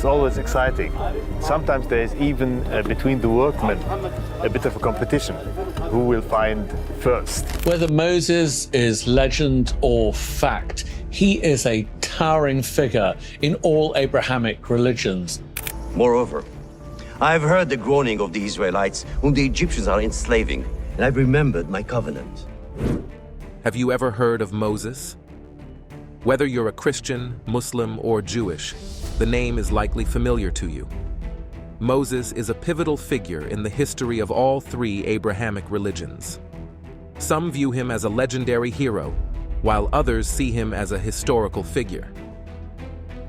It's always exciting. Sometimes there's even between the workmen a bit of a competition. Who will find first? Whether Moses is legend or fact, he is a towering figure in all Abrahamic religions. Moreover, I have heard the groaning of the Israelites whom the Egyptians are enslaving, and I've remembered my covenant. Have you ever heard of Moses? Whether you're a Christian, Muslim, or Jewish, the name is likely familiar to you. Moses is a pivotal figure in the history of all three Abrahamic religions. Some view him as a legendary hero, while others see him as a historical figure.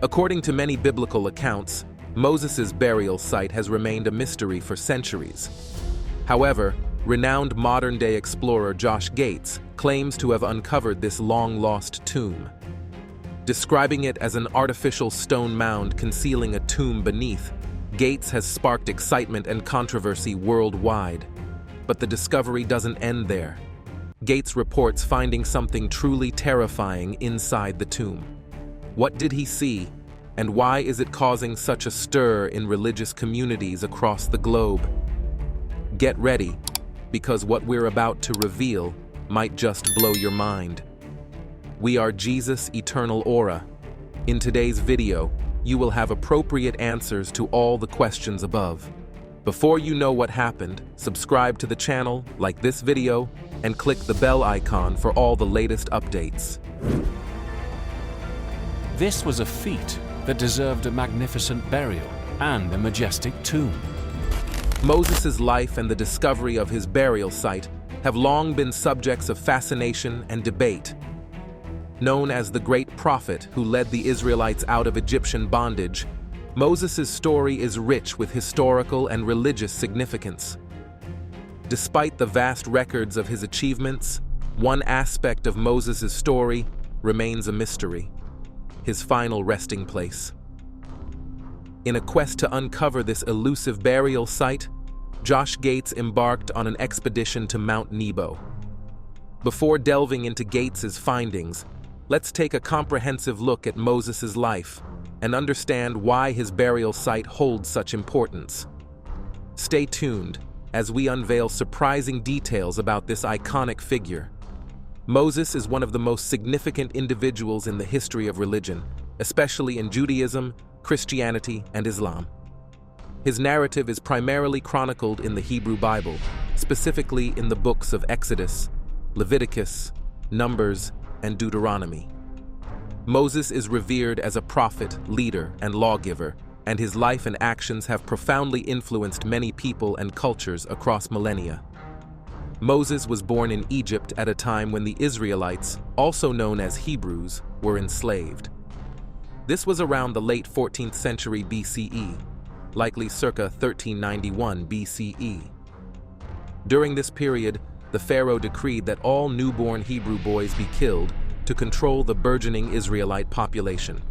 According to many biblical accounts, Moses' burial site has remained a mystery for centuries. However, renowned modern-day explorer Josh Gates claims to have uncovered this long-lost tomb. Describing it as an artificial stone mound concealing a tomb beneath, Gates has sparked excitement and controversy worldwide. But the discovery doesn't end there. Gates reports finding something truly terrifying inside the tomb. What did he see, and why is it causing such a stir in religious communities across the globe? Get ready, because what we're about to reveal might just blow your mind. We are Jesus' eternal aura. In today's video, you will have appropriate answers to all the questions above. Before you know what happened, subscribe to the channel, like this video, and click the bell icon for all the latest updates. This was a feat that deserved a magnificent burial and a majestic tomb. Moses' life and the discovery of his burial site have long been subjects of fascination and debate. Known as the great prophet who led the Israelites out of Egyptian bondage, Moses' story is rich with historical and religious significance. Despite the vast records of his achievements, one aspect of Moses' story remains a mystery: his final resting place. In a quest to uncover this elusive burial site, Josh Gates embarked on an expedition to Mount Nebo. Before delving into Gates' findings, let's take a comprehensive look at Moses' life and understand why his burial site holds such importance. Stay tuned as we unveil surprising details about this iconic figure. Moses is one of the most significant individuals in the history of religion, especially in Judaism, Christianity, and Islam. His narrative is primarily chronicled in the Hebrew Bible, specifically in the books of Exodus, Leviticus, Numbers, and Deuteronomy. Moses is revered as a prophet, leader, and lawgiver, and his life and actions have profoundly influenced many people and cultures across millennia. Moses was born in Egypt at a time when the Israelites, also known as Hebrews, were enslaved. This was around the late 14th century BCE, likely circa 1391 BCE. During this period, the Pharaoh decreed that all newborn Hebrew boys be killed to control the burgeoning Israelite population.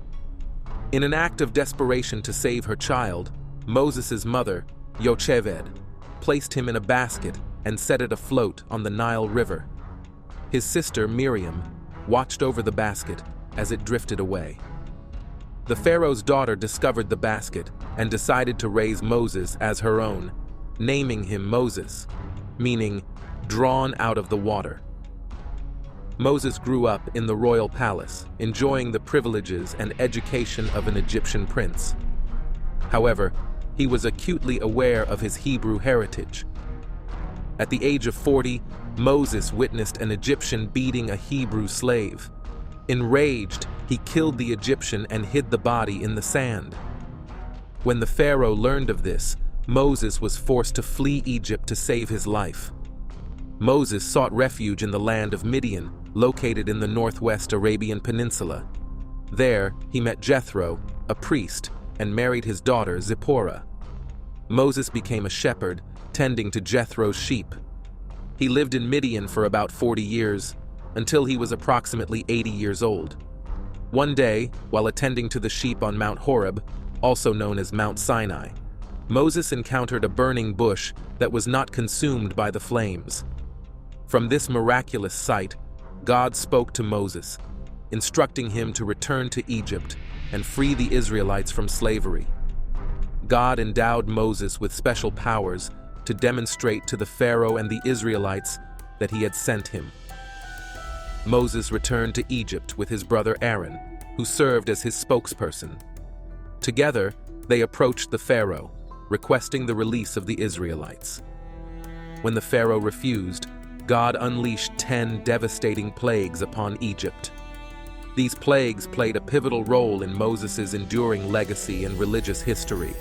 In an act of desperation to save her child, Moses' mother, Yocheved, placed him in a basket and set it afloat on the Nile River. His sister, Miriam, watched over the basket as it drifted away. The Pharaoh's daughter discovered the basket and decided to raise Moses as her own, naming him Moses, meaning drawn out of the water. Moses grew up in the royal palace, enjoying the privileges and education of an Egyptian prince. However, he was acutely aware of his Hebrew heritage. At the age of 40, Moses witnessed an Egyptian beating a Hebrew slave. Enraged, he killed the Egyptian and hid the body in the sand. When the Pharaoh learned of this, Moses was forced to flee Egypt to save his life. Moses sought refuge in the land of Midian, located in the northwest Arabian Peninsula. There, he met Jethro, a priest, and married his daughter Zipporah. Moses became a shepherd, tending to Jethro's sheep. He lived in Midian for about 40 years, until he was approximately 80 years old. One day, while attending to the sheep on Mount Horeb, also known as Mount Sinai, Moses encountered a burning bush that was not consumed by the flames. From this miraculous sight, God spoke to Moses, instructing him to return to Egypt and free the Israelites from slavery. God endowed Moses with special powers to demonstrate to the Pharaoh and the Israelites that he had sent him. Moses returned to Egypt with his brother Aaron, who served as his spokesperson. Together, they approached the Pharaoh, requesting the release of the Israelites. When the Pharaoh refused, God unleashed 10 devastating plagues upon Egypt. These plagues played a pivotal role in Moses' enduring legacy and religious history.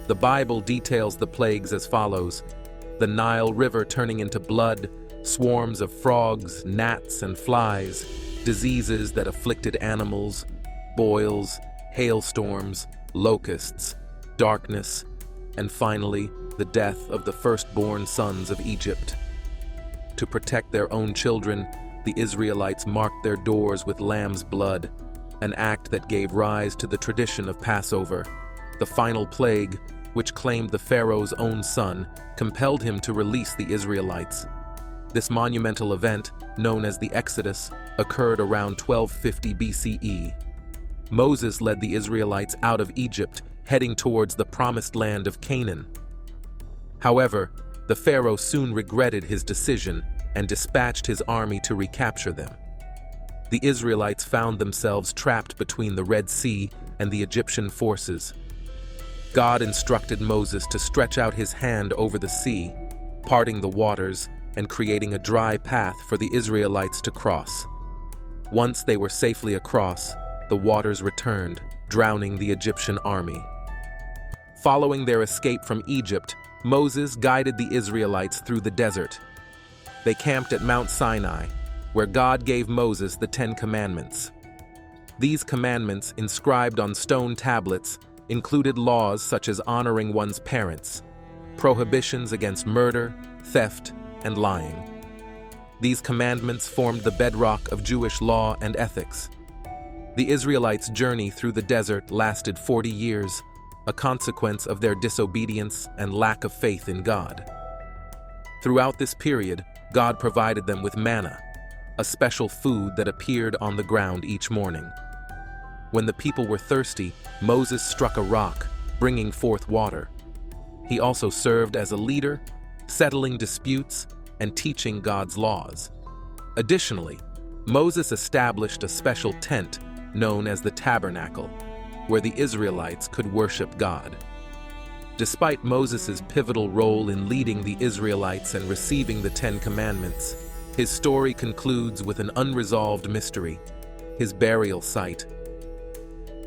The Bible details the plagues as follows: the Nile River turning into blood, swarms of frogs, gnats, and flies, diseases that afflicted animals, boils, hailstorms, locusts, darkness, and finally, the death of the firstborn sons of Egypt. To protect their own children, the Israelites marked their doors with lamb's blood, an act that gave rise to the tradition of Passover. The final plague, which claimed the Pharaoh's own son, compelled him to release the Israelites. This monumental event, known as the Exodus, occurred around 1250 BCE. Moses led the Israelites out of Egypt, heading towards the promised land of Canaan. However, the Pharaoh soon regretted his decision and dispatched his army to recapture them. The Israelites found themselves trapped between the Red Sea and the Egyptian forces. God instructed Moses to stretch out his hand over the sea, parting the waters and creating a dry path for the Israelites to cross. Once they were safely across, the waters returned, drowning the Egyptian army. Following their escape from Egypt, Moses guided the Israelites through the desert. They camped at Mount Sinai, where God gave Moses the 10 Commandments. These commandments, inscribed on stone tablets, included laws such as honoring one's parents, prohibitions against murder, theft, and lying. These commandments formed the bedrock of Jewish law and ethics. The Israelites' journey through the desert lasted 40 years, a consequence of their disobedience and lack of faith in God. Throughout this period, God provided them with manna, a special food that appeared on the ground each morning. When the people were thirsty, Moses struck a rock, bringing forth water. He also served as a leader, settling disputes and teaching God's laws. Additionally, Moses established a special tent known as the tabernacle, where the Israelites could worship God. Despite Moses' pivotal role in leading the Israelites and receiving the 10 Commandments, his story concludes with an unresolved mystery: his burial site.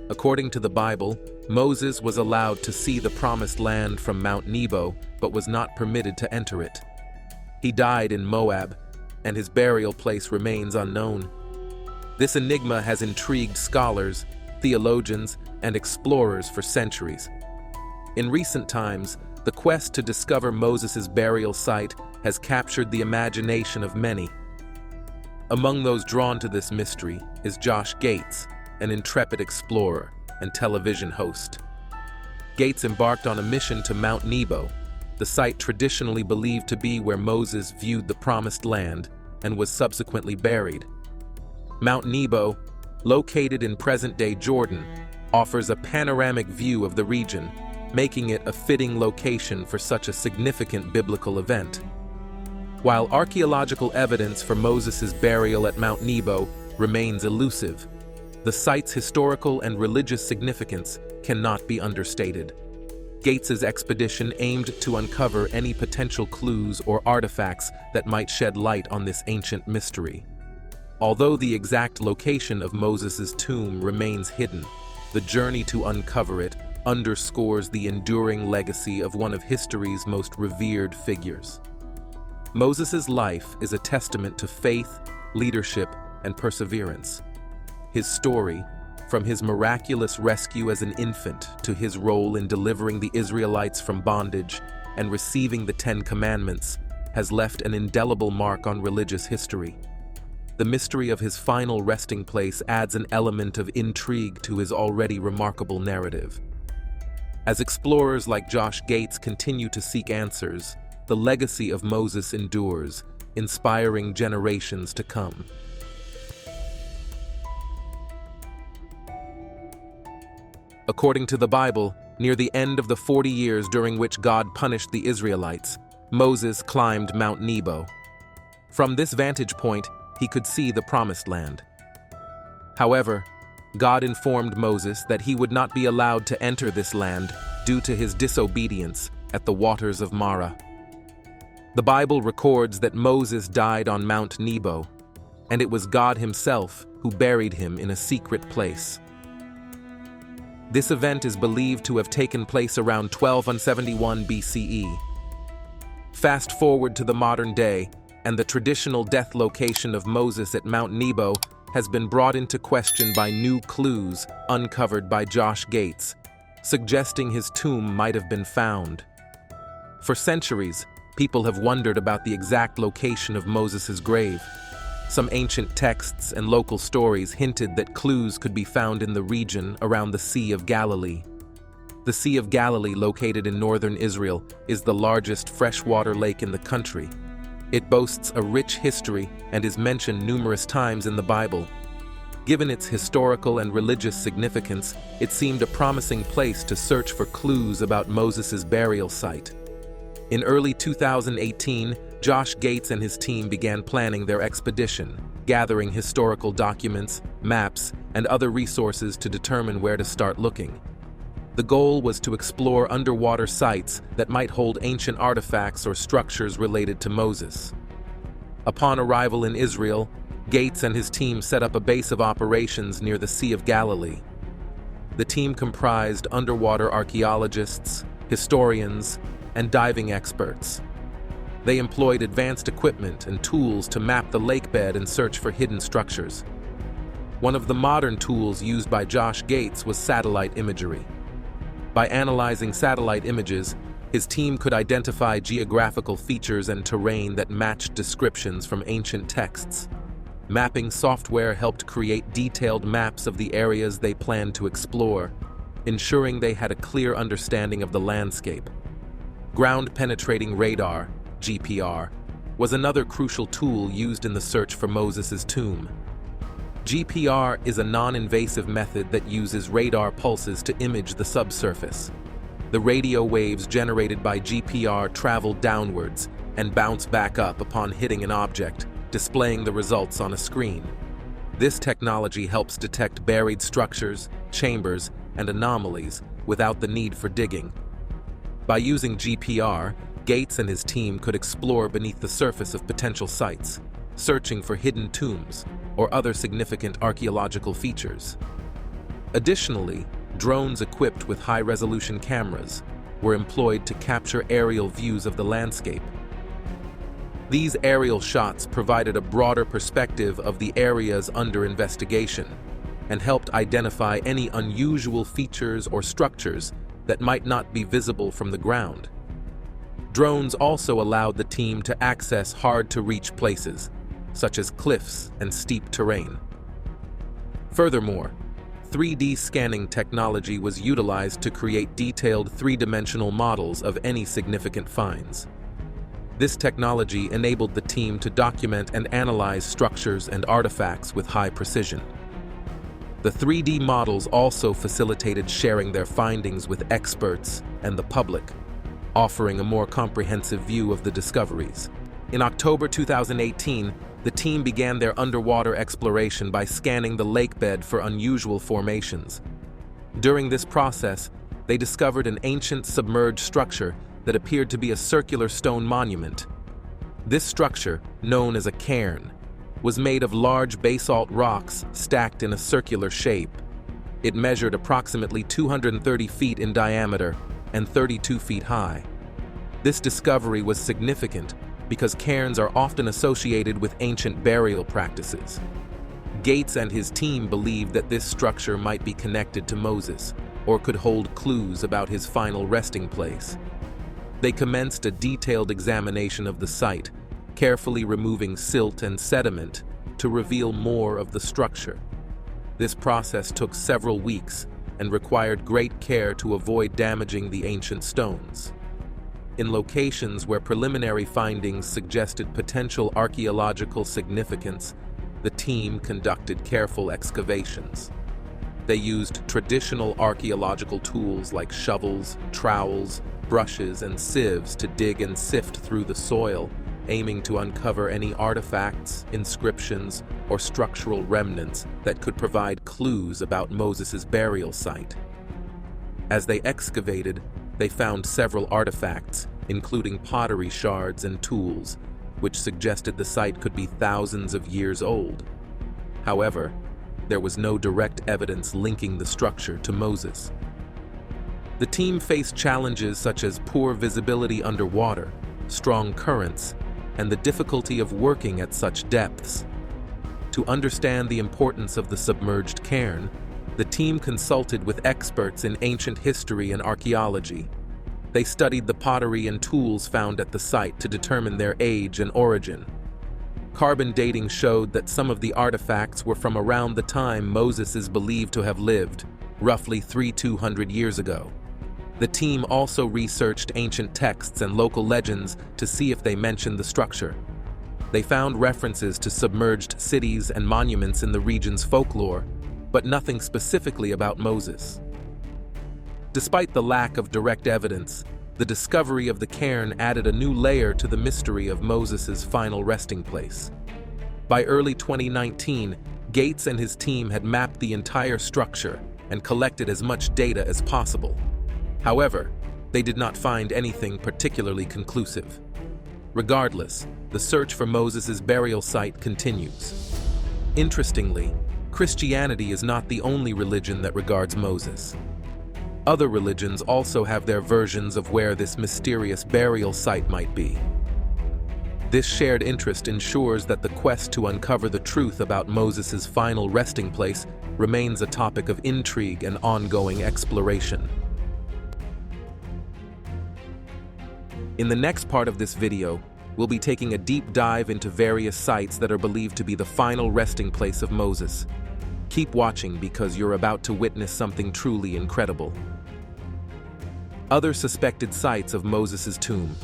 According to the Bible, Moses was allowed to see the promised land from Mount Nebo, but was not permitted to enter it. He died in Moab, and his burial place remains unknown. This enigma has intrigued scholars, theologians, and explorers for centuries. In recent times, the quest to discover Moses' burial site has captured the imagination of many. Among those drawn to this mystery is Josh Gates, an intrepid explorer and television host. Gates embarked on a mission to Mount Nebo, the site traditionally believed to be where Moses viewed the Promised Land and was subsequently buried. Mount Nebo, located in present-day Jordan, offers a panoramic view of the region, making it a fitting location for such a significant biblical event. While archaeological evidence for Moses' burial at Mount Nebo remains elusive, the site's historical and religious significance cannot be understated. Gates's expedition aimed to uncover any potential clues or artifacts that might shed light on this ancient mystery. Although the exact location of Moses' tomb remains hidden, the journey to uncover it underscores the enduring legacy of one of history's most revered figures. Moses' life is a testament to faith, leadership, and perseverance. His story, from his miraculous rescue as an infant to his role in delivering the Israelites from bondage and receiving the 10 Commandments, has left an indelible mark on religious history. The mystery of his final resting place adds an element of intrigue to his already remarkable narrative. As explorers like Josh Gates continue to seek answers, the legacy of Moses endures, inspiring generations to come. According to the Bible, near the end of the 40 years during which God punished the Israelites, Moses climbed Mount Nebo. From this vantage point, he could see the Promised Land. However, God informed Moses that he would not be allowed to enter this land due to his disobedience at the waters of Marah. The Bible records that Moses died on Mount Nebo, and it was God himself who buried him in a secret place. This event is believed to have taken place around 1271 BCE. Fast forward to the modern day, and the traditional death location of Moses at Mount Nebo has been brought into question by new clues uncovered by Josh Gates, suggesting his tomb might have been found. For centuries, people have wondered about the exact location of Moses' grave. Some ancient texts and local stories hinted that clues could be found in the region around the Sea of Galilee. The Sea of Galilee, located in northern Israel, is the largest freshwater lake in the country. It boasts a rich history and is mentioned numerous times in the Bible. Given its historical and religious significance, it seemed a promising place to search for clues about Moses' burial site. In early 2018, Josh Gates and his team began planning their expedition, gathering historical documents, maps, and other resources to determine where to start looking. The goal was to explore underwater sites that might hold ancient artifacts or structures related to Moses. Upon arrival in Israel, Gates and his team set up a base of operations near the Sea of Galilee. The team comprised underwater archaeologists, historians, and diving experts. They employed advanced equipment and tools to map the lakebed and search for hidden structures. One of the modern tools used by Josh Gates was satellite imagery. By analyzing satellite images, his team could identify geographical features and terrain that matched descriptions from ancient texts. Mapping software helped create detailed maps of the areas they planned to explore, ensuring they had a clear understanding of the landscape. Ground-penetrating radar, GPR, was another crucial tool used in the search for Moses' tomb. GPR is a non-invasive method that uses radar pulses to image the subsurface. The radio waves generated by GPR travel downwards and bounce back up upon hitting an object, displaying the results on a screen. This technology helps detect buried structures, chambers, and anomalies without the need for digging. By using GPR, Gates and his team could explore beneath the surface of potential sites, searching for hidden tombs or other significant archaeological features. Additionally, drones equipped with high-resolution cameras were employed to capture aerial views of the landscape. These aerial shots provided a broader perspective of the areas under investigation and helped identify any unusual features or structures that might not be visible from the ground. Drones also allowed the team to access hard-to-reach places, such as cliffs and steep terrain. Furthermore, 3D scanning technology was utilized to create detailed three-dimensional models of any significant finds. This technology enabled the team to document and analyze structures and artifacts with high precision. The 3D models also facilitated sharing their findings with experts and the public, offering a more comprehensive view of the discoveries. In October 2018, the team began their underwater exploration by scanning the lakebed for unusual formations. During this process, they discovered an ancient submerged structure that appeared to be a circular stone monument. This structure, known as a cairn, was made of large basalt rocks stacked in a circular shape. It measured approximately 230 feet in diameter and 32 feet high. This discovery was significant because cairns are often associated with ancient burial practices. Gates and his team believed that this structure might be connected to Moses or could hold clues about his final resting place. They commenced a detailed examination of the site, carefully removing silt and sediment to reveal more of the structure. This process took several weeks and required great care to avoid damaging the ancient stones. In locations where preliminary findings suggested potential archaeological significance, the team conducted careful excavations. They used traditional archaeological tools like shovels, trowels, brushes, and sieves to dig and sift through the soil, aiming to uncover any artifacts, inscriptions, or structural remnants that could provide clues about Moses' burial site. As they excavated, they found several artifacts, including pottery shards and tools, which suggested the site could be thousands of years old. However, there was no direct evidence linking the structure to Moses. The team faced challenges such as poor visibility underwater, strong currents, and the difficulty of working at such depths. To understand the importance of the submerged cairn, the team consulted with experts in ancient history and archaeology. They studied the pottery and tools found at the site to determine their age and origin. Carbon dating showed that some of the artifacts were from around the time Moses is believed to have lived, roughly 300-200 years ago. The team also researched ancient texts and local legends to see if they mentioned the structure. They found references to submerged cities and monuments in the region's folklore, but nothing specifically about Moses. Despite the lack of direct evidence, the discovery of the cairn added a new layer to the mystery of Moses' final resting place. By early 2019, Gates and his team had mapped the entire structure and collected as much data as possible. However, they did not find anything particularly conclusive. Regardless, the search for Moses' burial site continues. Interestingly, Christianity is not the only religion that regards Moses. Other religions also have their versions of where this mysterious burial site might be. This shared interest ensures that the quest to uncover the truth about Moses' final resting place remains a topic of intrigue and ongoing exploration. In the next part of this video, we'll be taking a deep dive into various sites that are believed to be the final resting place of Moses. Keep watching because you're about to witness something truly incredible. Other suspected sites of Moses' tomb.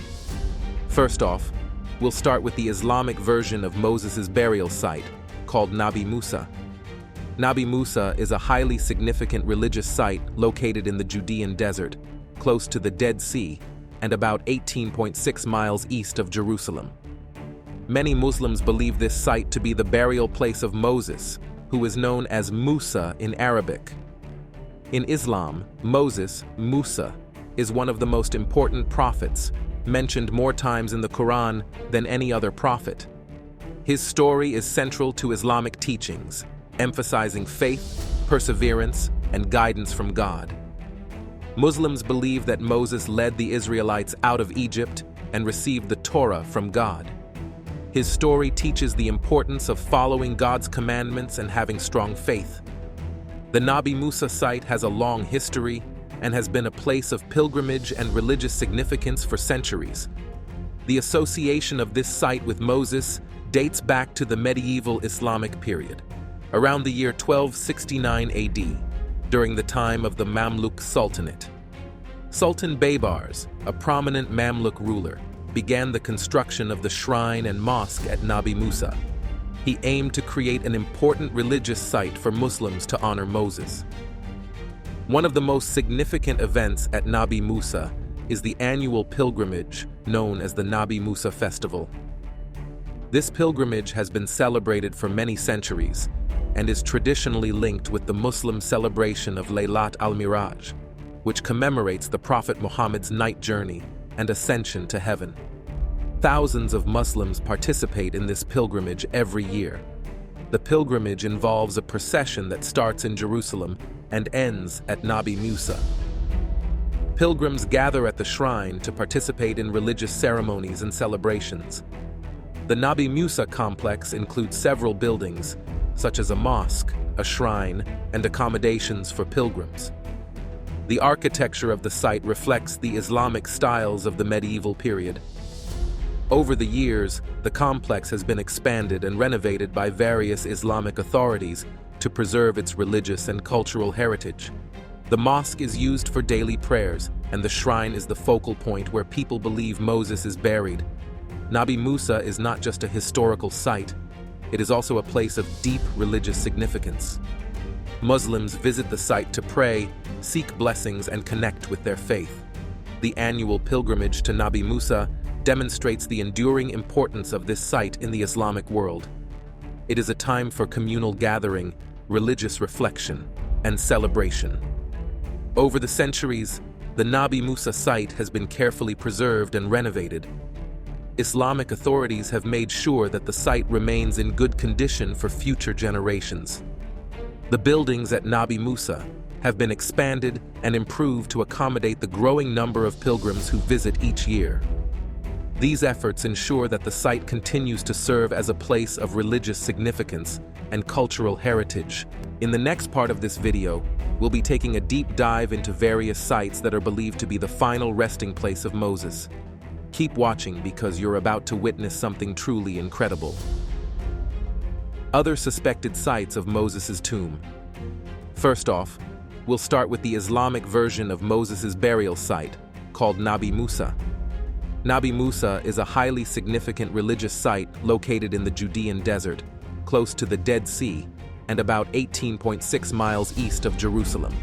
First off, we'll start with the Islamic version of Moses' burial site, called Nabi Musa. Nabi Musa is a highly significant religious site located in the Judean desert, close to the Dead Sea, and about 18.6 miles east of Jerusalem. Many Muslims believe this site to be the burial place of Moses, who is known as Musa in Arabic. In Islam, Moses, Musa, is one of the most important prophets, mentioned more times in the Quran than any other prophet. His story is central to Islamic teachings, emphasizing faith, perseverance, and guidance from God. Muslims believe that Moses led the Israelites out of Egypt and received the Torah from God. His story teaches the importance of following God's commandments and having strong faith. The Nabi Musa site has a long history and has been a place of pilgrimage and religious significance for centuries. The association of this site with Moses dates back to the medieval Islamic period, around the year 1269 AD, during the time of the Mamluk Sultanate. Sultan Baybars, a prominent Mamluk ruler, began the construction of the shrine and mosque at Nabi Musa. He aimed to create an important religious site for Muslims to honor Moses. One of the most significant events at Nabi Musa is the annual pilgrimage known as the Nabi Musa Festival. This pilgrimage has been celebrated for many centuries and is traditionally linked with the Muslim celebration of Laylat al-Miraj, which commemorates the Prophet Muhammad's night journey and ascension to heaven. Thousands of Muslims participate in this pilgrimage every year. The pilgrimage involves a procession that starts in Jerusalem and ends at Nabi Musa. Pilgrims gather at the shrine to participate in religious ceremonies and celebrations. The Nabi Musa complex includes several buildings, such as a mosque, a shrine, and accommodations for pilgrims. The architecture of the site reflects the Islamic styles of the medieval period. Over the years, the complex has been expanded and renovated by various Islamic authorities to preserve its religious and cultural heritage. The mosque is used for daily prayers, and the shrine is the focal point where people believe Moses is buried. Nabi Musa is not just a historical site, it is also a place of deep religious significance. Muslims visit the site to pray, seek blessings, and connect with their faith. The annual pilgrimage to Nabi Musa demonstrates the enduring importance of this site in the Islamic world. It is a time for communal gathering, religious reflection, and celebration. Over the centuries, the Nabi Musa site has been carefully preserved and renovated. Islamic authorities have made sure that the site remains in good condition for future generations. The buildings at Nabi Musa have been expanded and improved to accommodate the growing number of pilgrims who visit each year. These efforts ensure that the site continues to serve as a place of religious significance and cultural heritage. In the next part of this video, we'll be taking a deep dive into various sites that are believed to be the final resting place of Moses. Keep watching because you're about to witness something truly incredible. Other suspected sites of Moses' tomb. First off, we'll start with the Islamic version of Moses' burial site, called Nabi Musa. Nabi Musa is a highly significant religious site located in the Judean desert, close to the Dead Sea, and about 18.6 miles east of Jerusalem.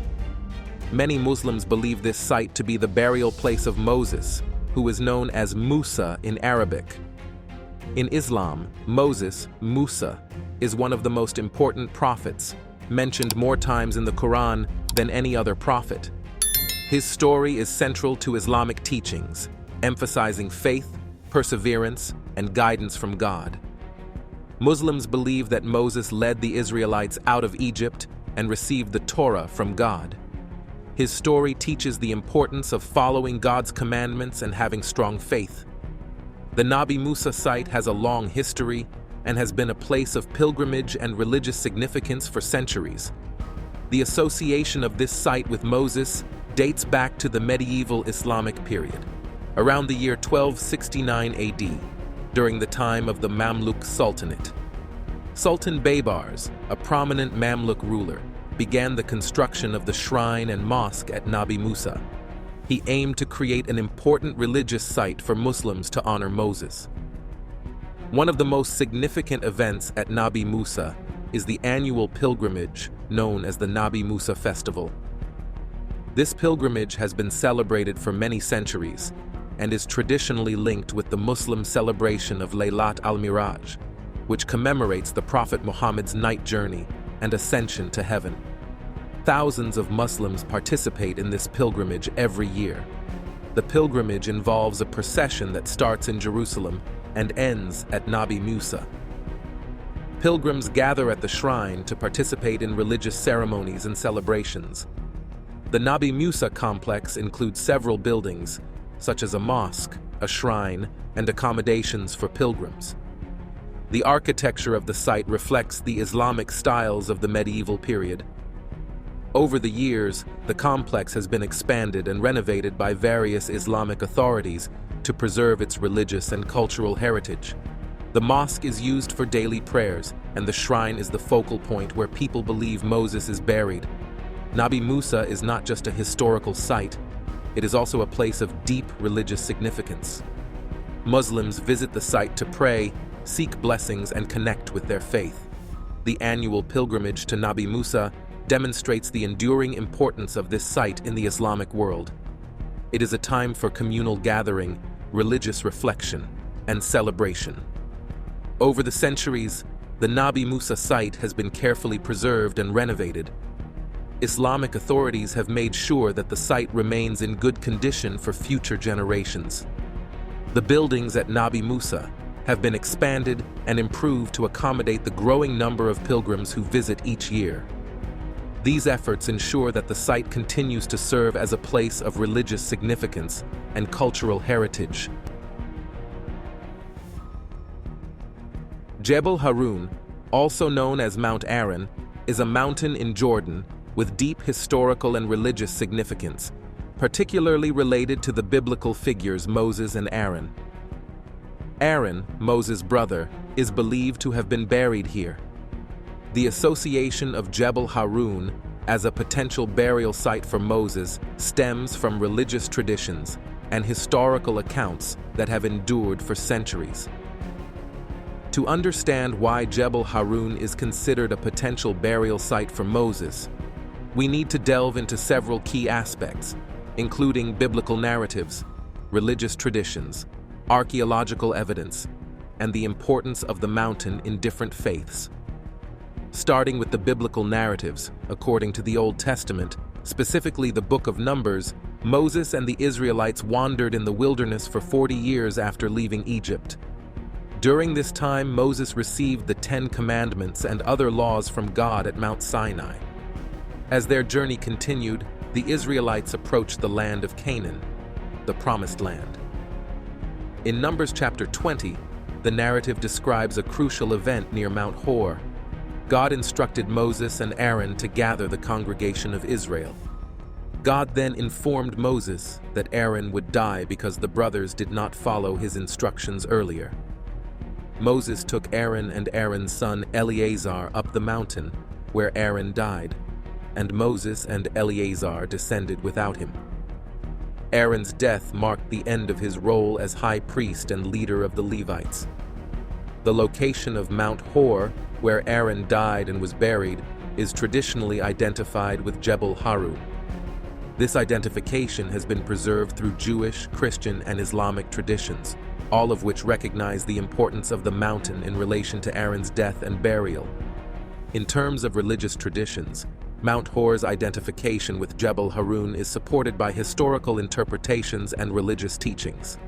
Many Muslims believe this site to be the burial place of Moses, who is known as Musa in Arabic. In Islam, Moses, Musa, is one of the most important prophets, mentioned more times in the Quran than any other prophet. His story is central to Islamic teachings, emphasizing faith, perseverance, and guidance from God. Muslims believe that Moses led the Israelites out of Egypt and received the Torah from God. His story teaches the importance of following God's commandments and having strong faith. The Nabi Musa site has a long history and has been a place of pilgrimage and religious significance for centuries. The association of this site with Moses dates back to the medieval Islamic period, around the year 1269 AD, during the time of the Mamluk Sultanate. Sultan Baybars, a prominent Mamluk ruler, began the construction of the shrine and mosque at Nabi Musa. He aimed to create an important religious site for Muslims to honor Moses. One of the most significant events at Nabi Musa is the annual pilgrimage known as the Nabi Musa Festival. This pilgrimage has been celebrated for many centuries and is traditionally linked with the Muslim celebration of Laylat al-Miraj, which commemorates the Prophet Muhammad's night journey and ascension to heaven. Thousands of Muslims participate in this pilgrimage every year. The pilgrimage involves a procession that starts in Jerusalem and ends at Nabi Musa. Pilgrims gather at the shrine to participate in religious ceremonies and celebrations. The Nabi Musa complex includes several buildings, such as a mosque, a shrine, and accommodations for pilgrims. The architecture of the site reflects the Islamic styles of the medieval period. Over the years, the complex has been expanded and renovated by various Islamic authorities to preserve its religious and cultural heritage. The mosque is used for daily prayers, and the shrine is the focal point where people believe Moses is buried. Nabi Musa is not just a historical site, it is also a place of deep religious significance. Muslims visit the site to pray, seek blessings, and connect with their faith. The annual pilgrimage to Nabi Musa demonstrates the enduring importance of this site in the Islamic world. It is a time for communal gathering, religious reflection, and celebration. Over the centuries, the Nabi Musa site has been carefully preserved and renovated. Islamic authorities have made sure that the site remains in good condition for future generations. The buildings at Nabi Musa have been expanded and improved to accommodate the growing number of pilgrims who visit each year. These efforts ensure that the site continues to serve as a place of religious significance and cultural heritage. Jebel Harun, also known as Mount Aaron, is a mountain in Jordan with deep historical and religious significance, particularly related to the biblical figures Moses and Aaron. Aaron, Moses' brother, is believed to have been buried here. The association of Jebel Harun as a potential burial site for Moses stems from religious traditions and historical accounts that have endured for centuries. To understand why Jebel Harun is considered a potential burial site for Moses, we need to delve into several key aspects, including biblical narratives, religious traditions, archaeological evidence, and the importance of the mountain in different faiths. Starting with the biblical narratives, according to the Old Testament, specifically the Book of Numbers, Moses and the Israelites wandered in the wilderness for 40 years after leaving Egypt. During this time, Moses received the 10 Commandments and other laws from God at Mount Sinai. As their journey continued, the Israelites approached the land of Canaan, the Promised Land. In Numbers chapter 20, the narrative describes a crucial event near Mount Hor. God instructed Moses and Aaron to gather the congregation of Israel. God then informed Moses that Aaron would die because the brothers did not follow his instructions earlier. Moses took Aaron and Aaron's son Eleazar up the mountain, where Aaron died, and Moses and Eleazar descended without him. Aaron's death marked the end of his role as high priest and leader of the Levites. The location of Mount Hor, where Aaron died and was buried, is traditionally identified with Jebel Harun. This identification has been preserved through Jewish, Christian, and Islamic traditions, all of which recognize the importance of the mountain in relation to Aaron's death and burial. In terms of religious traditions, Mount Hor's identification with Jebel Harun is supported by historical interpretations and religious teachings.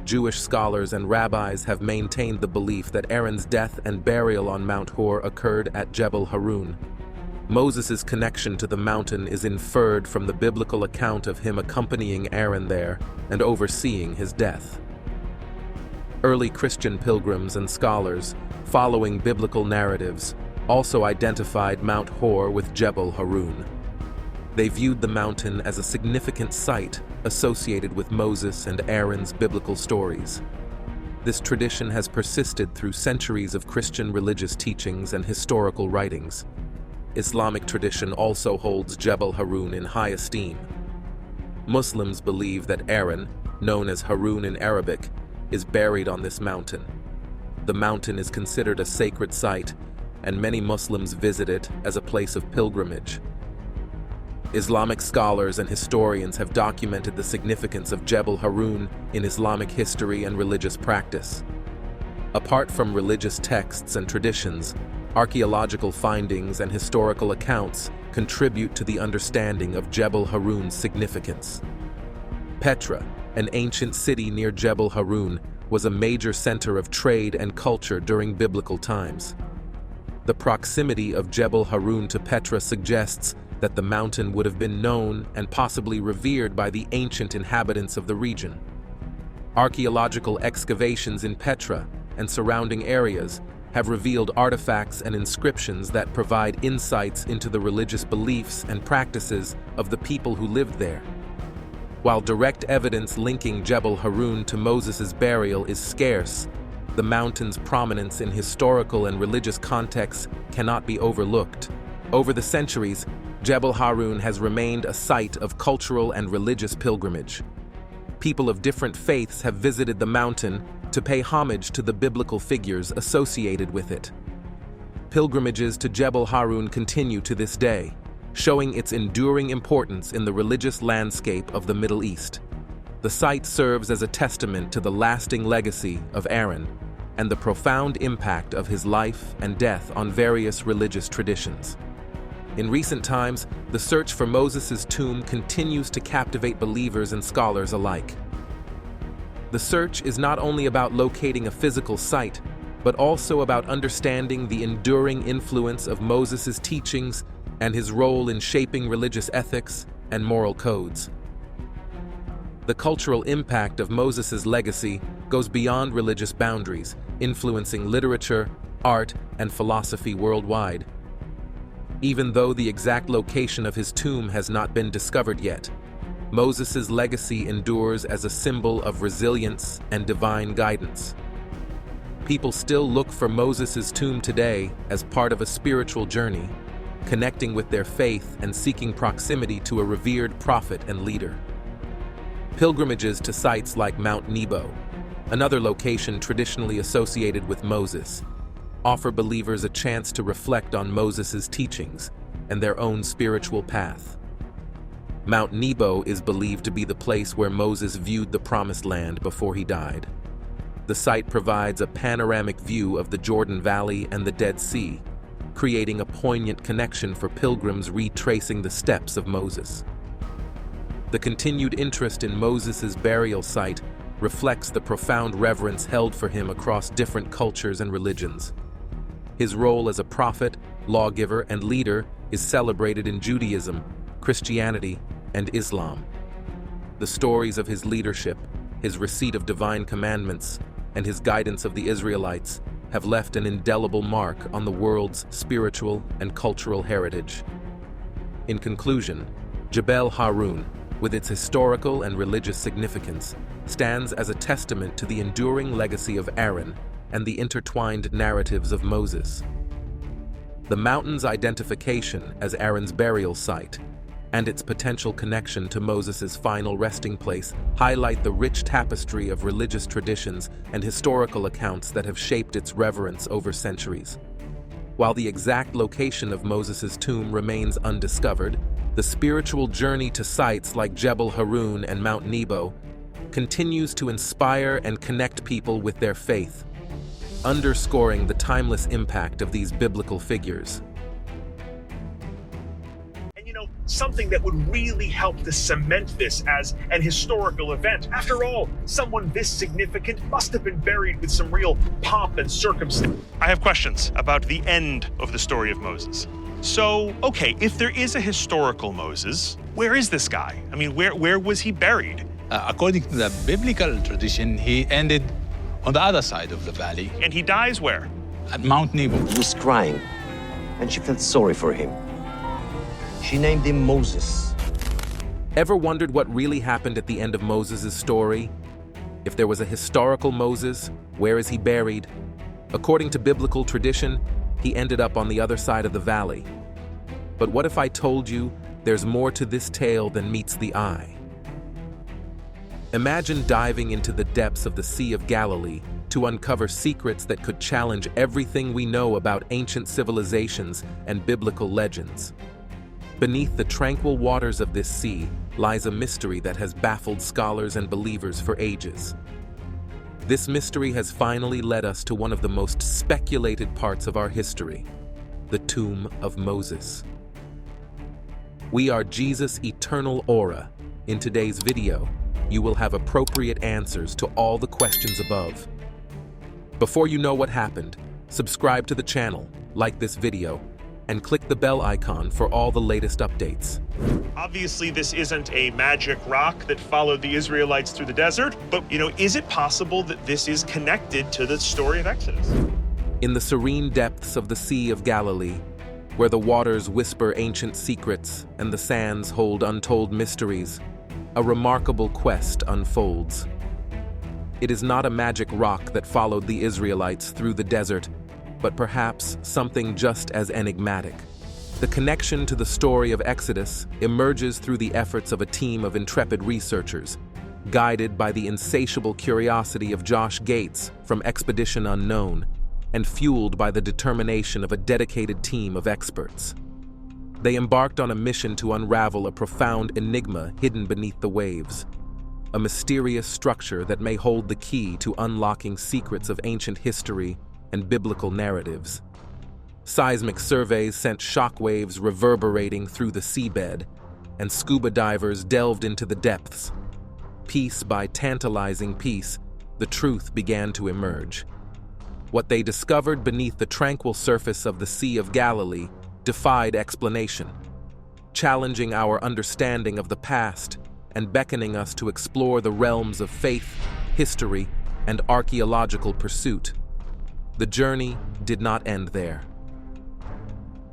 Jewish scholars and rabbis have maintained the belief that Aaron's death and burial on Mount Hor occurred at Jebel Harun. Moses' connection to the mountain is inferred from the biblical account of him accompanying Aaron there and overseeing his death. Early Christian pilgrims and scholars, following biblical narratives, also identified Mount Hor with Jebel Harun. They viewed the mountain as a significant site associated with Moses and Aaron's biblical stories. This tradition has persisted through centuries of Christian religious teachings and historical writings. Islamic tradition also holds Jebel Harun in high esteem. Muslims believe that Aaron, known as Harun in Arabic, is buried on this mountain. The mountain is considered a sacred site, and many Muslims visit it as a place of pilgrimage. Islamic scholars and historians have documented the significance of Jebel Harun in Islamic history and religious practice. Apart from religious texts and traditions, archaeological findings and historical accounts contribute to the understanding of Jebel Harun's significance. Petra, an ancient city near Jebel Harun, was a major center of trade and culture during biblical times. The proximity of Jebel Harun to Petra suggests that the mountain would have been known and possibly revered by the ancient inhabitants of the region. Archaeological excavations in Petra and surrounding areas have revealed artifacts and inscriptions that provide insights into the religious beliefs and practices of the people who lived there. While direct evidence linking Jebel Harun to Moses' burial is scarce, the mountain's prominence in historical and religious contexts cannot be overlooked. Over the centuries, Jebel Harun has remained a site of cultural and religious pilgrimage. People of different faiths have visited the mountain to pay homage to the biblical figures associated with it. Pilgrimages to Jebel Harun continue to this day, showing its enduring importance in the religious landscape of the Middle East. The site serves as a testament to the lasting legacy of Aaron and the profound impact of his life and death on various religious traditions. In recent times, the search for Moses' tomb continues to captivate believers and scholars alike. The search is not only about locating a physical site, but also about understanding the enduring influence of Moses' teachings and his role in shaping religious ethics and moral codes. The cultural impact of Moses' legacy goes beyond religious boundaries, influencing literature, art, and philosophy worldwide. Even though the exact location of his tomb has not been discovered yet, Moses' legacy endures as a symbol of resilience and divine guidance. People still look for Moses' tomb today as part of a spiritual journey, connecting with their faith and seeking proximity to a revered prophet and leader. Pilgrimages to sites like Mount Nebo, another location traditionally associated with Moses, offer believers a chance to reflect on Moses' teachings and their own spiritual path. Mount Nebo is believed to be the place where Moses viewed the Promised Land before he died. The site provides a panoramic view of the Jordan Valley and the Dead Sea, creating a poignant connection for pilgrims retracing the steps of Moses. The continued interest in Moses' burial site reflects the profound reverence held for him across different cultures and religions. His role as a prophet, lawgiver, and leader is celebrated in Judaism, Christianity, and Islam. The stories of his leadership, his receipt of divine commandments, and his guidance of the Israelites have left an indelible mark on the world's spiritual and cultural heritage. In conclusion, Jebel Harun, with its historical and religious significance, stands as a testament to the enduring legacy of Aaron and the intertwined narratives of Moses. The mountain's identification as Aaron's burial site and its potential connection to Moses' final resting place highlight the rich tapestry of religious traditions and historical accounts that have shaped its reverence over centuries. While the exact location of Moses' tomb remains undiscovered, the spiritual journey to sites like Jebel Harun and Mount Nebo continues to inspire and connect people with their faith, underscoring the timeless impact of these biblical figures. Something that would really help to cement this as an historical event. After all, someone this significant must have been buried with some real pomp and circumstance. I have questions about the end of the story of Moses. So, okay, if there is a historical Moses, where is this guy? I mean, where was he buried? According to the biblical tradition, he ended on the other side of the valley. And he dies where? At Mount Nebo. He was crying, and she felt sorry for him. She named him Moses. Ever wondered what really happened at the end of Moses' story? If there was a historical Moses, where is he buried? According to biblical tradition, he ended up on the other side of the valley. But what if I told you there's more to this tale than meets the eye? Imagine diving into the depths of the Sea of Galilee to uncover secrets that could challenge everything we know about ancient civilizations and biblical legends. Beneath the tranquil waters of this sea lies a mystery that has baffled scholars and believers for ages. This mystery has finally led us to one of the most speculated parts of our history, the tomb of Moses. We are Jesus' eternal aura. In today's video, you will have appropriate answers to all the questions above. Before you know what happened, subscribe to the channel, like this video, and click the bell icon for all the latest updates. Obviously, this isn't a magic rock that followed the Israelites through the desert, but, is it possible that this is connected to the story of Exodus? In the serene depths of the Sea of Galilee, where the waters whisper ancient secrets and the sands hold untold mysteries, a remarkable quest unfolds. It is not a magic rock that followed the Israelites through the desert, but perhaps something just as enigmatic. The connection to the story of Exodus emerges through the efforts of a team of intrepid researchers, guided by the insatiable curiosity of Josh Gates from Expedition Unknown, and fueled by the determination of a dedicated team of experts. They embarked on a mission to unravel a profound enigma hidden beneath the waves, a mysterious structure that may hold the key to unlocking secrets of ancient history and biblical narratives. Seismic surveys sent shockwaves reverberating through the seabed, and scuba divers delved into the depths. Piece by tantalizing piece, the truth began to emerge. What they discovered beneath the tranquil surface of the Sea of Galilee defied explanation, challenging our understanding of the past and beckoning us to explore the realms of faith, history, and archaeological pursuit. The journey did not end there.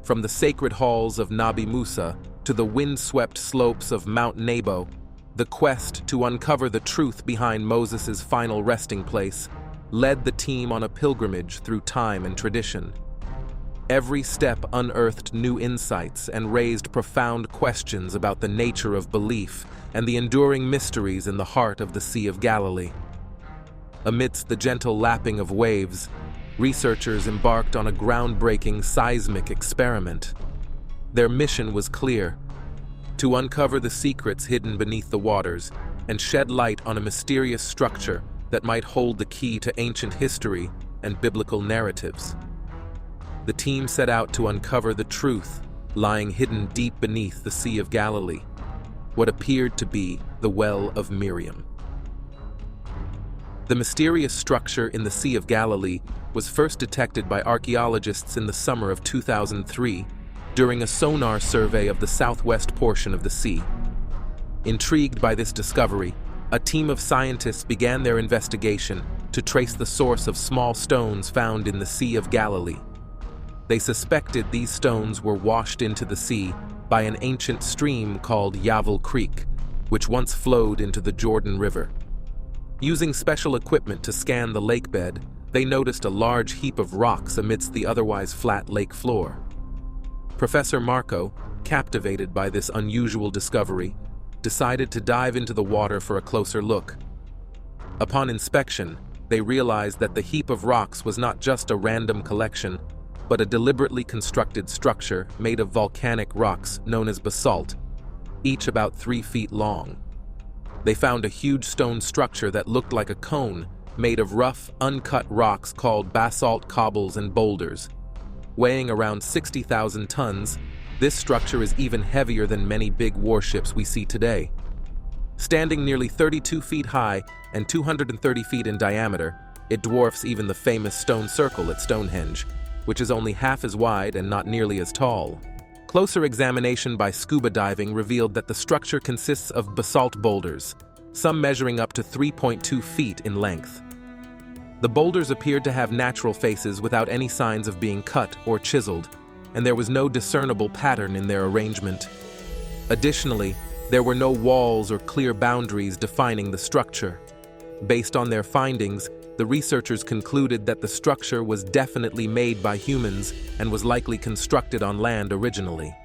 From the sacred halls of Nabi Musa to the windswept slopes of Mount Nebo, the quest to uncover the truth behind Moses' final resting place led the team on a pilgrimage through time and tradition. Every step unearthed new insights and raised profound questions about the nature of belief and the enduring mysteries in the heart of the Sea of Galilee. Amidst the gentle lapping of waves, researchers embarked on a groundbreaking seismic experiment. Their mission was clear: to uncover the secrets hidden beneath the waters and shed light on a mysterious structure that might hold the key to ancient history and biblical narratives. The team set out to uncover the truth lying hidden deep beneath the Sea of Galilee, what appeared to be the Well of Miriam. The mysterious structure in the Sea of Galilee was first detected by archaeologists in the summer of 2003 during a sonar survey of the southwest portion of the sea. Intrigued by this discovery, a team of scientists began their investigation to trace the source of small stones found in the Sea of Galilee. They suspected these stones were washed into the sea by an ancient stream called Jebel Creek, which once flowed into the Jordan River. Using special equipment to scan the lakebed, they noticed a large heap of rocks amidst the otherwise flat lake floor. Professor Marco, captivated by this unusual discovery, decided to dive into the water for a closer look. Upon inspection, they realized that the heap of rocks was not just a random collection, but a deliberately constructed structure made of volcanic rocks known as basalt, each about 3 feet long. They found a huge stone structure that looked like a cone made of rough, uncut rocks called basalt cobbles and boulders. Weighing around 60,000 tons, this structure is even heavier than many big warships we see today. Standing nearly 32 feet high and 230 feet in diameter, it dwarfs even the famous stone circle at Stonehenge, which is only half as wide and not nearly as tall. Closer examination by scuba diving revealed that the structure consists of basalt boulders, some measuring up to 3.2 feet in length. The boulders appeared to have natural faces without any signs of being cut or chiseled, and there was no discernible pattern in their arrangement. Additionally, there were no walls or clear boundaries defining the structure. Based on their findings, the researchers concluded that the structure was definitely made by humans and was likely constructed on land originally.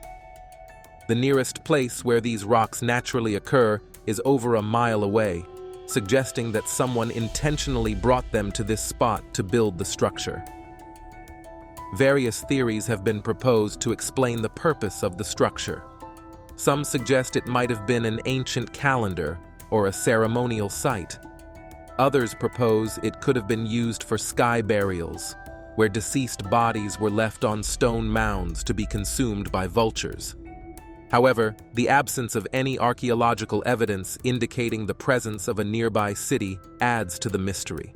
The nearest place where these rocks naturally occur is over a mile away, suggesting that someone intentionally brought them to this spot to build the structure. Various theories have been proposed to explain the purpose of the structure. Some suggest it might have been an ancient calendar or a ceremonial site. Others propose it could have been used for sky burials, where deceased bodies were left on stone mounds to be consumed by vultures. However, the absence of any archaeological evidence indicating the presence of a nearby city adds to the mystery.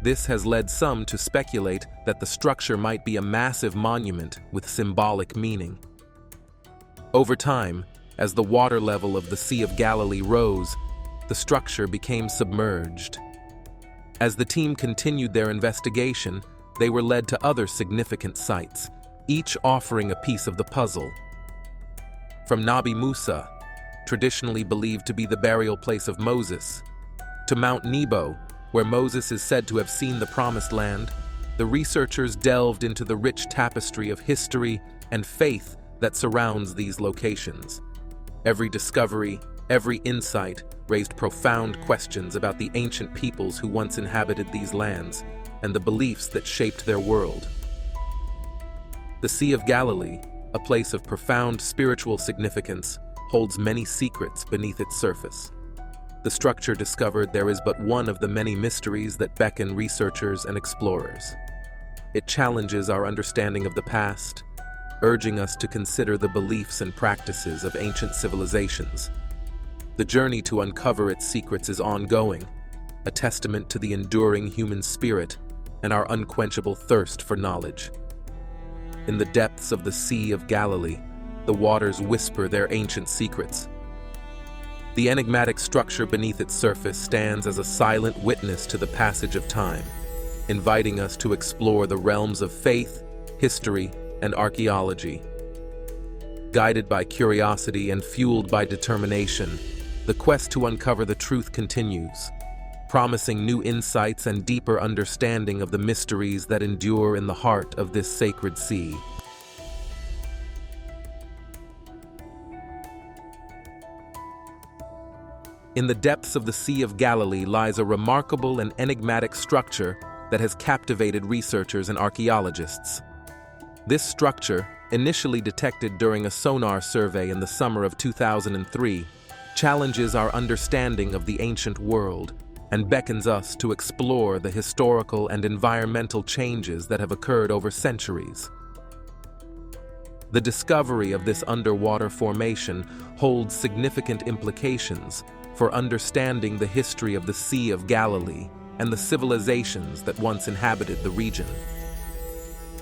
This has led some to speculate that the structure might be a massive monument with symbolic meaning. Over time, as the water level of the Sea of Galilee rose, the structure became submerged. As the team continued their investigation, they were led to other significant sites, each offering a piece of the puzzle. From Nabi Musa, traditionally believed to be the burial place of Moses, to Mount Nebo, where Moses is said to have seen the Promised Land, the researchers delved into the rich tapestry of history and faith that surrounds these locations. Every discovery, every insight raised profound questions about the ancient peoples who once inhabited these lands and the beliefs that shaped their world. The Sea of Galilee, a place of profound spiritual significance, holds many secrets beneath its surface. The structure discovered there is but one of the many mysteries that beckon researchers and explorers. It challenges our understanding of the past, urging us to consider the beliefs and practices of ancient civilizations. The journey to uncover its secrets is ongoing, a testament to the enduring human spirit and our unquenchable thirst for knowledge. In the depths of the Sea of Galilee, the waters whisper their ancient secrets. The enigmatic structure beneath its surface stands as a silent witness to the passage of time, inviting us to explore the realms of faith, history, and archaeology. Guided by curiosity and fueled by determination, the quest to uncover the truth continues, promising new insights and deeper understanding of the mysteries that endure in the heart of this sacred sea. In the depths of the Sea of Galilee lies a remarkable and enigmatic structure that has captivated researchers and archaeologists. This structure, initially detected during a sonar survey in the summer of 2003, challenges our understanding of the ancient world and beckons us to explore the historical and environmental changes that have occurred over centuries. The discovery of this underwater formation holds significant implications for understanding the history of the Sea of Galilee and the civilizations that once inhabited the region.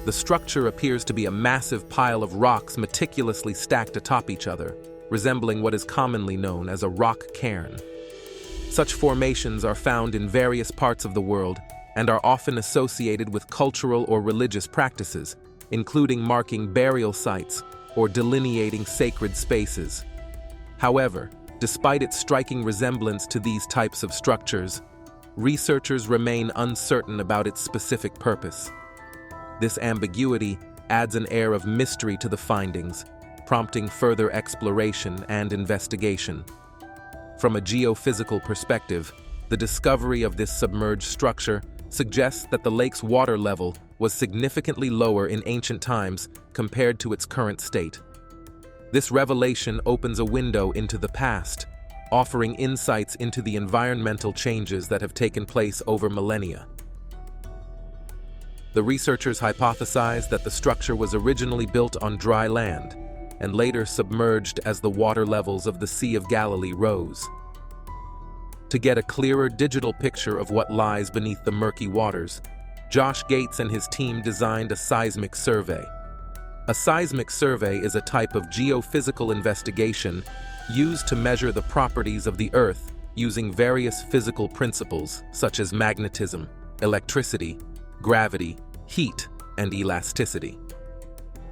The structure appears to be a massive pile of rocks meticulously stacked atop each other, resembling what is commonly known as a rock cairn. Such formations are found in various parts of the world and are often associated with cultural or religious practices, including marking burial sites or delineating sacred spaces. However, despite its striking resemblance to these types of structures, researchers remain uncertain about its specific purpose. This ambiguity adds an air of mystery to the findings, prompting further exploration and investigation. From a geophysical perspective, the discovery of this submerged structure suggests that the lake's water level was significantly lower in ancient times compared to its current state. This revelation opens a window into the past, offering insights into the environmental changes that have taken place over millennia. The researchers hypothesized that the structure was originally built on dry land and later submerged as the water levels of the Sea of Galilee rose. To get a clearer digital picture of what lies beneath the murky waters, Josh Gates and his team designed a seismic survey. A seismic survey is a type of geophysical investigation used to measure the properties of the Earth using various physical principles such as magnetism, electricity, gravity, heat, and elasticity.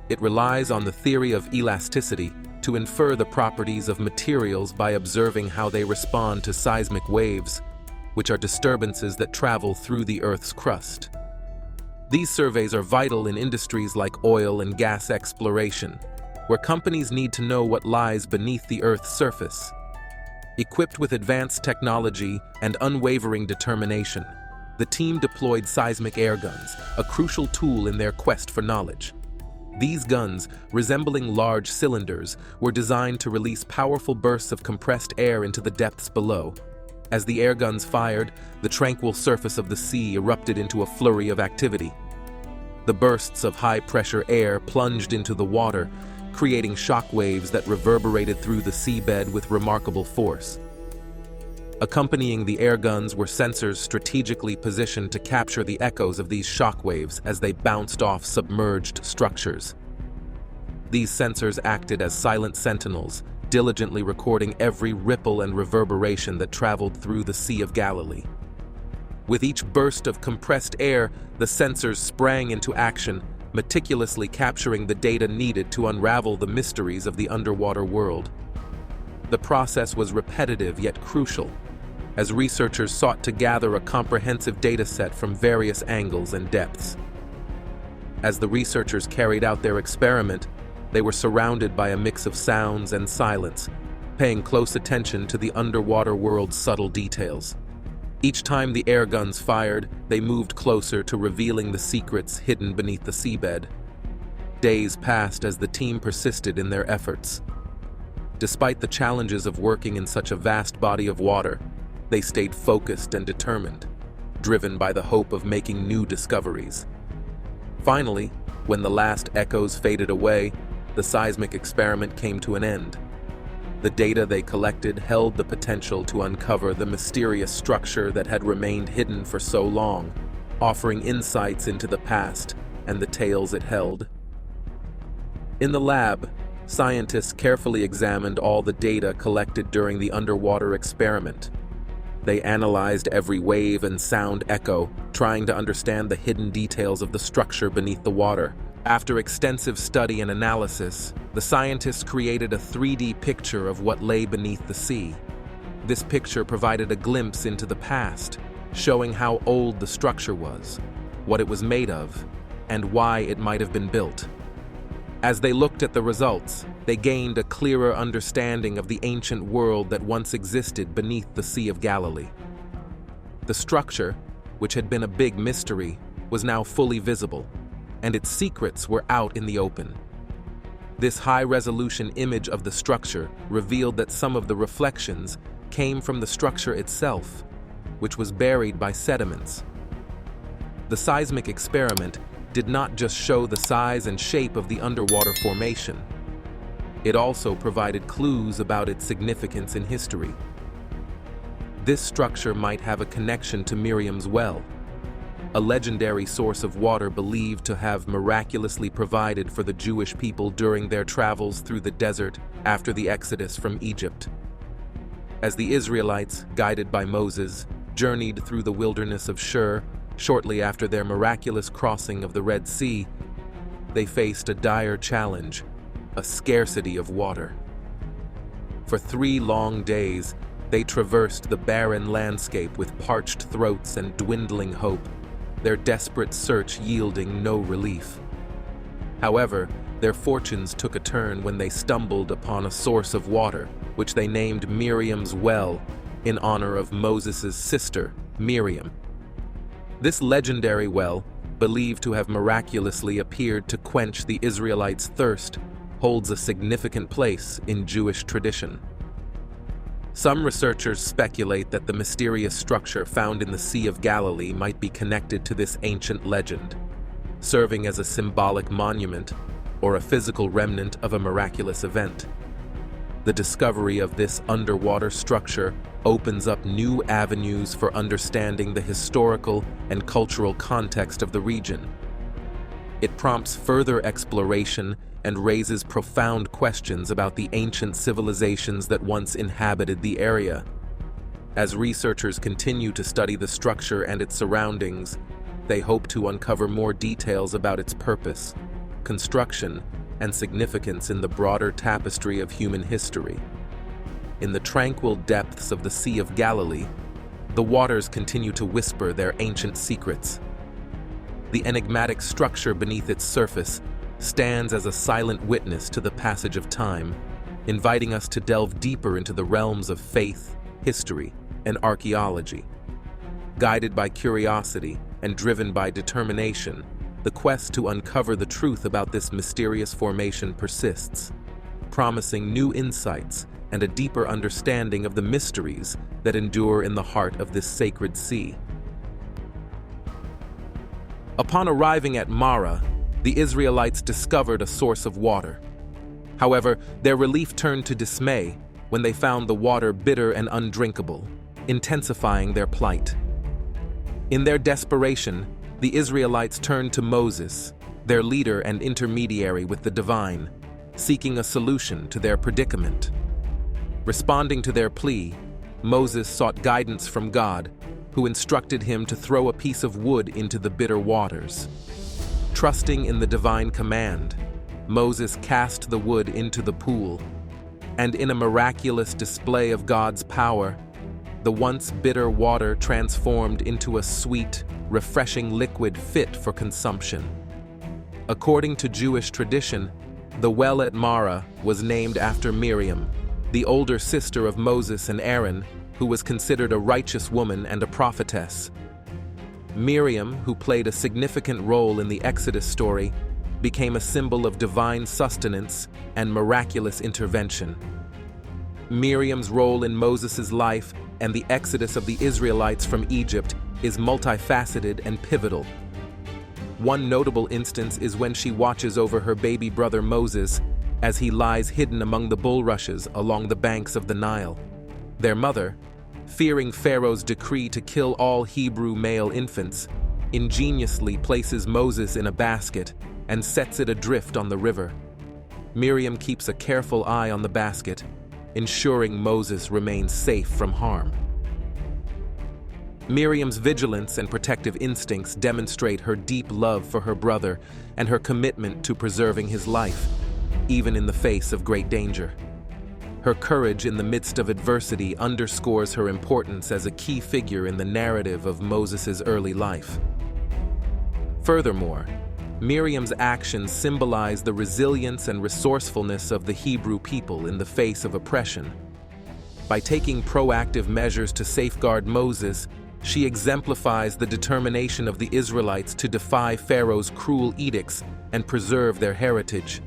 It relies on the theory of elasticity to infer the properties of materials by observing how they respond to seismic waves, which are disturbances that travel through the Earth's crust. These surveys are vital in industries like oil and gas exploration, where companies need to know what lies beneath the Earth's surface. Equipped with advanced technology and unwavering determination, the team deployed seismic air guns, a crucial tool in their quest for knowledge. These guns, resembling large cylinders, were designed to release powerful bursts of compressed air into the depths below. As the air guns fired, the tranquil surface of the sea erupted into a flurry of activity. The bursts of high-pressure air plunged into the water, creating shock waves that reverberated through the seabed with remarkable force. Accompanying the air guns were sensors strategically positioned to capture the echoes of these shock waves as they bounced off submerged structures. These sensors acted as silent sentinels, diligently recording every ripple and reverberation that traveled through the Sea of Galilee. With each burst of compressed air, the sensors sprang into action, meticulously capturing the data needed to unravel the mysteries of the underwater world. The process was repetitive yet crucial, as researchers sought to gather a comprehensive data set from various angles and depths. As the researchers carried out their experiment, they were surrounded by a mix of sounds and silence, paying close attention to the underwater world's subtle details. Each time the air guns fired, they moved closer to revealing the secrets hidden beneath the seabed. Days passed as the team persisted in their efforts. Despite the challenges of working in such a vast body of water, they stayed focused and determined, driven by the hope of making new discoveries. Finally, when the last echoes faded away, the seismic experiment came to an end. The data they collected held the potential to uncover the mysterious structure that had remained hidden for so long, offering insights into the past and the tales it held. In the lab, scientists carefully examined all the data collected during the underwater experiment. They analyzed every wave and sound echo, trying to understand the hidden details of the structure beneath the water. After extensive study and analysis, the scientists created a 3D picture of what lay beneath the sea. This picture provided a glimpse into the past, showing how old the structure was, what it was made of, and why it might have been built. As they looked at the results, they gained a clearer understanding of the ancient world that once existed beneath the Sea of Galilee. The structure, which had been a big mystery, was now fully visible, and its secrets were out in the open. This high-resolution image of the structure revealed that some of the reflections came from the structure itself, which was buried by sediments. The seismic experiment did not just show the size and shape of the underwater formation. It also provided clues about its significance in history. This structure might have a connection to Miriam's well, a legendary source of water believed to have miraculously provided for the Jewish people during their travels through the desert after the exodus from Egypt. As the Israelites, guided by Moses, journeyed through the wilderness of Shur shortly after their miraculous crossing of the Red Sea, they faced a dire challenge, a scarcity of water. For 3 long days, they traversed the barren landscape with parched throats and dwindling hope, their desperate search yielding no relief. However, their fortunes took a turn when they stumbled upon a source of water, which they named Miriam's well, in honor of Moses' sister, Miriam. This legendary well, believed to have miraculously appeared to quench the Israelites' thirst, holds a significant place in Jewish tradition. Some researchers speculate that the mysterious structure found in the Sea of Galilee might be connected to this ancient legend, serving as a symbolic monument or a physical remnant of a miraculous event. The discovery of this underwater structure opens up new avenues for understanding the historical and cultural context of the region. It prompts further exploration and raises profound questions about the ancient civilizations that once inhabited the area. As researchers continue to study the structure and its surroundings, they hope to uncover more details about its purpose, construction, and significance in the broader tapestry of human history. In the tranquil depths of the Sea of Galilee, the waters continue to whisper their ancient secrets. The enigmatic structure beneath its surface stands as a silent witness to the passage of time, inviting us to delve deeper into the realms of faith, history, and archaeology. Guided by curiosity and driven by determination, the quest to uncover the truth about this mysterious formation persists, promising new insights and a deeper understanding of the mysteries that endure in the heart of this sacred sea. Upon arriving at Marah, the Israelites discovered a source of water. However, their relief turned to dismay when they found the water bitter and undrinkable, intensifying their plight. In their desperation, the Israelites turned to Moses, their leader and intermediary with the divine, seeking a solution to their predicament. Responding to their plea, Moses sought guidance from God, who instructed him to throw a piece of wood into the bitter waters. Trusting in the divine command, Moses cast the wood into the pool, and in a miraculous display of God's power, the once bitter water transformed into a sweet, refreshing liquid fit for consumption. According to Jewish tradition, the well at Marah was named after Miriam, the older sister of Moses and Aaron, who was considered a righteous woman and a prophetess. Miriam, who played a significant role in the Exodus story, became a symbol of divine sustenance and miraculous intervention. Miriam's role in Moses' life and the exodus of the Israelites from Egypt is multifaceted and pivotal. One notable instance is when she watches over her baby brother Moses as he lies hidden among the bulrushes along the banks of the Nile. Their mother, fearing Pharaoh's decree to kill all Hebrew male infants, ingeniously places Moses in a basket and sets it adrift on the river. Miriam keeps a careful eye on the basket, ensuring Moses remains safe from harm. Miriam's vigilance and protective instincts demonstrate her deep love for her brother and her commitment to preserving his life, even in the face of great danger. Her courage in the midst of adversity underscores her importance as a key figure in the narrative of Moses' early life. Furthermore, Miriam's actions symbolize the resilience and resourcefulness of the Hebrew people in the face of oppression. By taking proactive measures to safeguard Moses, she exemplifies the determination of the Israelites to defy Pharaoh's cruel edicts and preserve their heritage.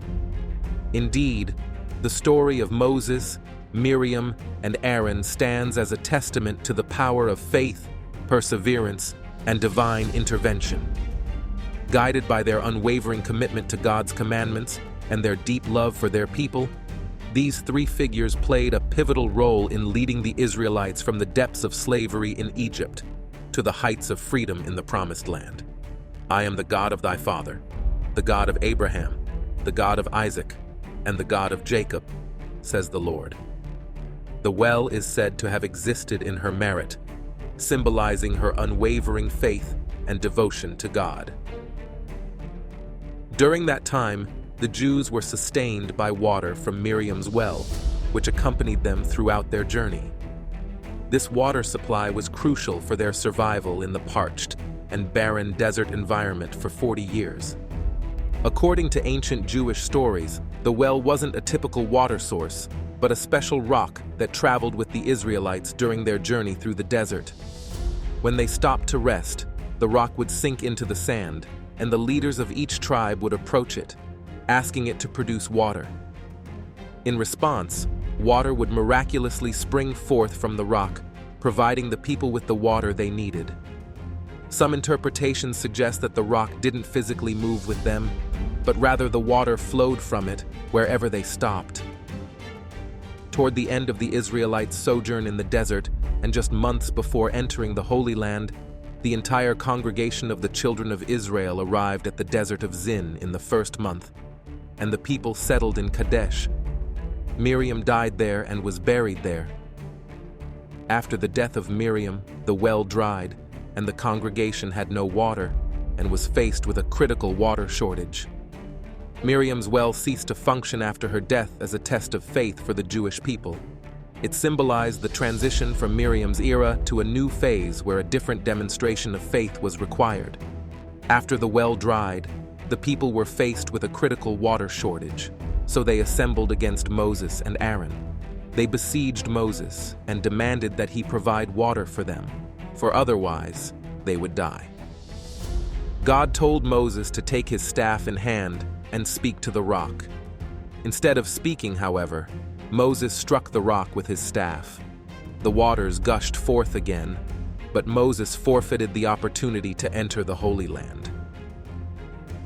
Indeed, the story of Moses, Miriam, and Aaron stands as a testament to the power of faith, perseverance, and divine intervention. Guided by their unwavering commitment to God's commandments and their deep love for their people, these three figures played a pivotal role in leading the Israelites from the depths of slavery in Egypt to the heights of freedom in the Promised Land. I am the God of thy father, the God of Abraham, the God of Isaac, and the God of Jacob, says the Lord. The well is said to have existed in her merit, symbolizing her unwavering faith and devotion to God. During that time, the Jews were sustained by water from Miriam's well, which accompanied them throughout their journey. This water supply was crucial for their survival in the parched and barren desert environment for 40 years. According to ancient Jewish stories, the well wasn't a typical water source, but a special rock that traveled with the Israelites during their journey through the desert. When they stopped to rest, the rock would sink into the sand, and the leaders of each tribe would approach it, asking it to produce water. In response, water would miraculously spring forth from the rock, providing the people with the water they needed. Some interpretations suggest that the rock didn't physically move with them, but rather the water flowed from it wherever they stopped. Toward the end of the Israelites' sojourn in the desert, and just months before entering the Holy Land, the entire congregation of the children of Israel arrived at the desert of Zin in the first month, and the people settled in Kadesh. Miriam died there and was buried there. After the death of Miriam, the well dried, and the congregation had no water and was faced with a critical water shortage. Miriam's well ceased to function after her death as a test of faith for the Jewish people. It symbolized the transition from Miriam's era to a new phase where a different demonstration of faith was required. After the well dried, the people were faced with a critical water shortage, so they assembled against Moses and Aaron. They besieged Moses and demanded that he provide water for them, for otherwise they would die. God told Moses to take his staff in hand and speak to the rock. Instead of speaking, however, Moses struck the rock with his staff. The waters gushed forth again, but Moses forfeited the opportunity to enter the Holy Land.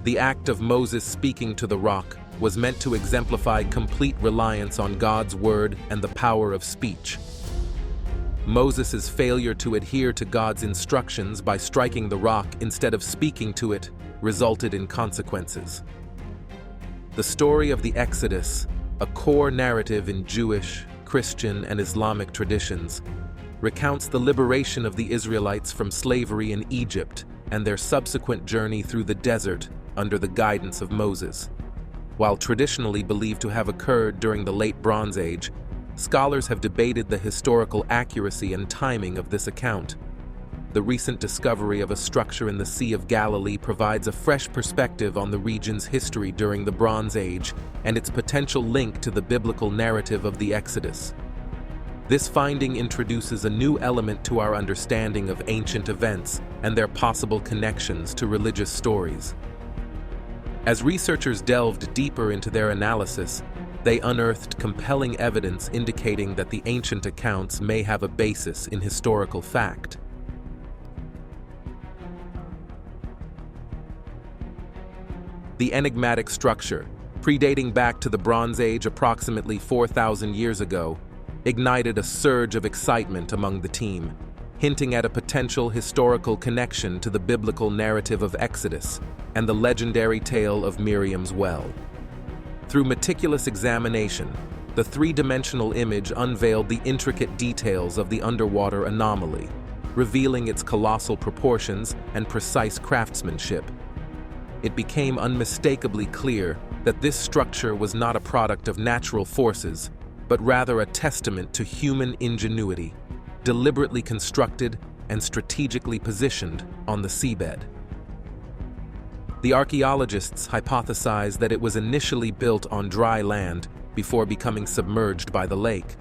The act of Moses speaking to the rock was meant to exemplify complete reliance on God's word and the power of speech. Moses' failure to adhere to God's instructions by striking the rock instead of speaking to it resulted in consequences. The story of the Exodus, a core narrative in Jewish, Christian, and Islamic traditions, recounts the liberation of the Israelites from slavery in Egypt and their subsequent journey through the desert under the guidance of Moses. While traditionally believed to have occurred during the Late Bronze Age, scholars have debated the historical accuracy and timing of this account. The recent discovery of a structure in the Sea of Galilee provides a fresh perspective on the region's history during the Bronze Age and its potential link to the biblical narrative of the Exodus. This finding introduces a new element to our understanding of ancient events and their possible connections to religious stories. As researchers delved deeper into their analysis, they unearthed compelling evidence indicating that the ancient accounts may have a basis in historical fact. The enigmatic structure, predating back to the Bronze Age approximately 4,000 years ago, ignited a surge of excitement among the team, hinting at a potential historical connection to the biblical narrative of Exodus and the legendary tale of Miriam's well. Through meticulous examination, the three-dimensional image unveiled the intricate details of the underwater anomaly, revealing its colossal proportions and precise craftsmanship. It became unmistakably clear that this structure was not a product of natural forces, but rather a testament to human ingenuity, deliberately constructed and strategically positioned on the seabed. The archaeologists hypothesize that it was initially built on dry land before becoming submerged by the lake.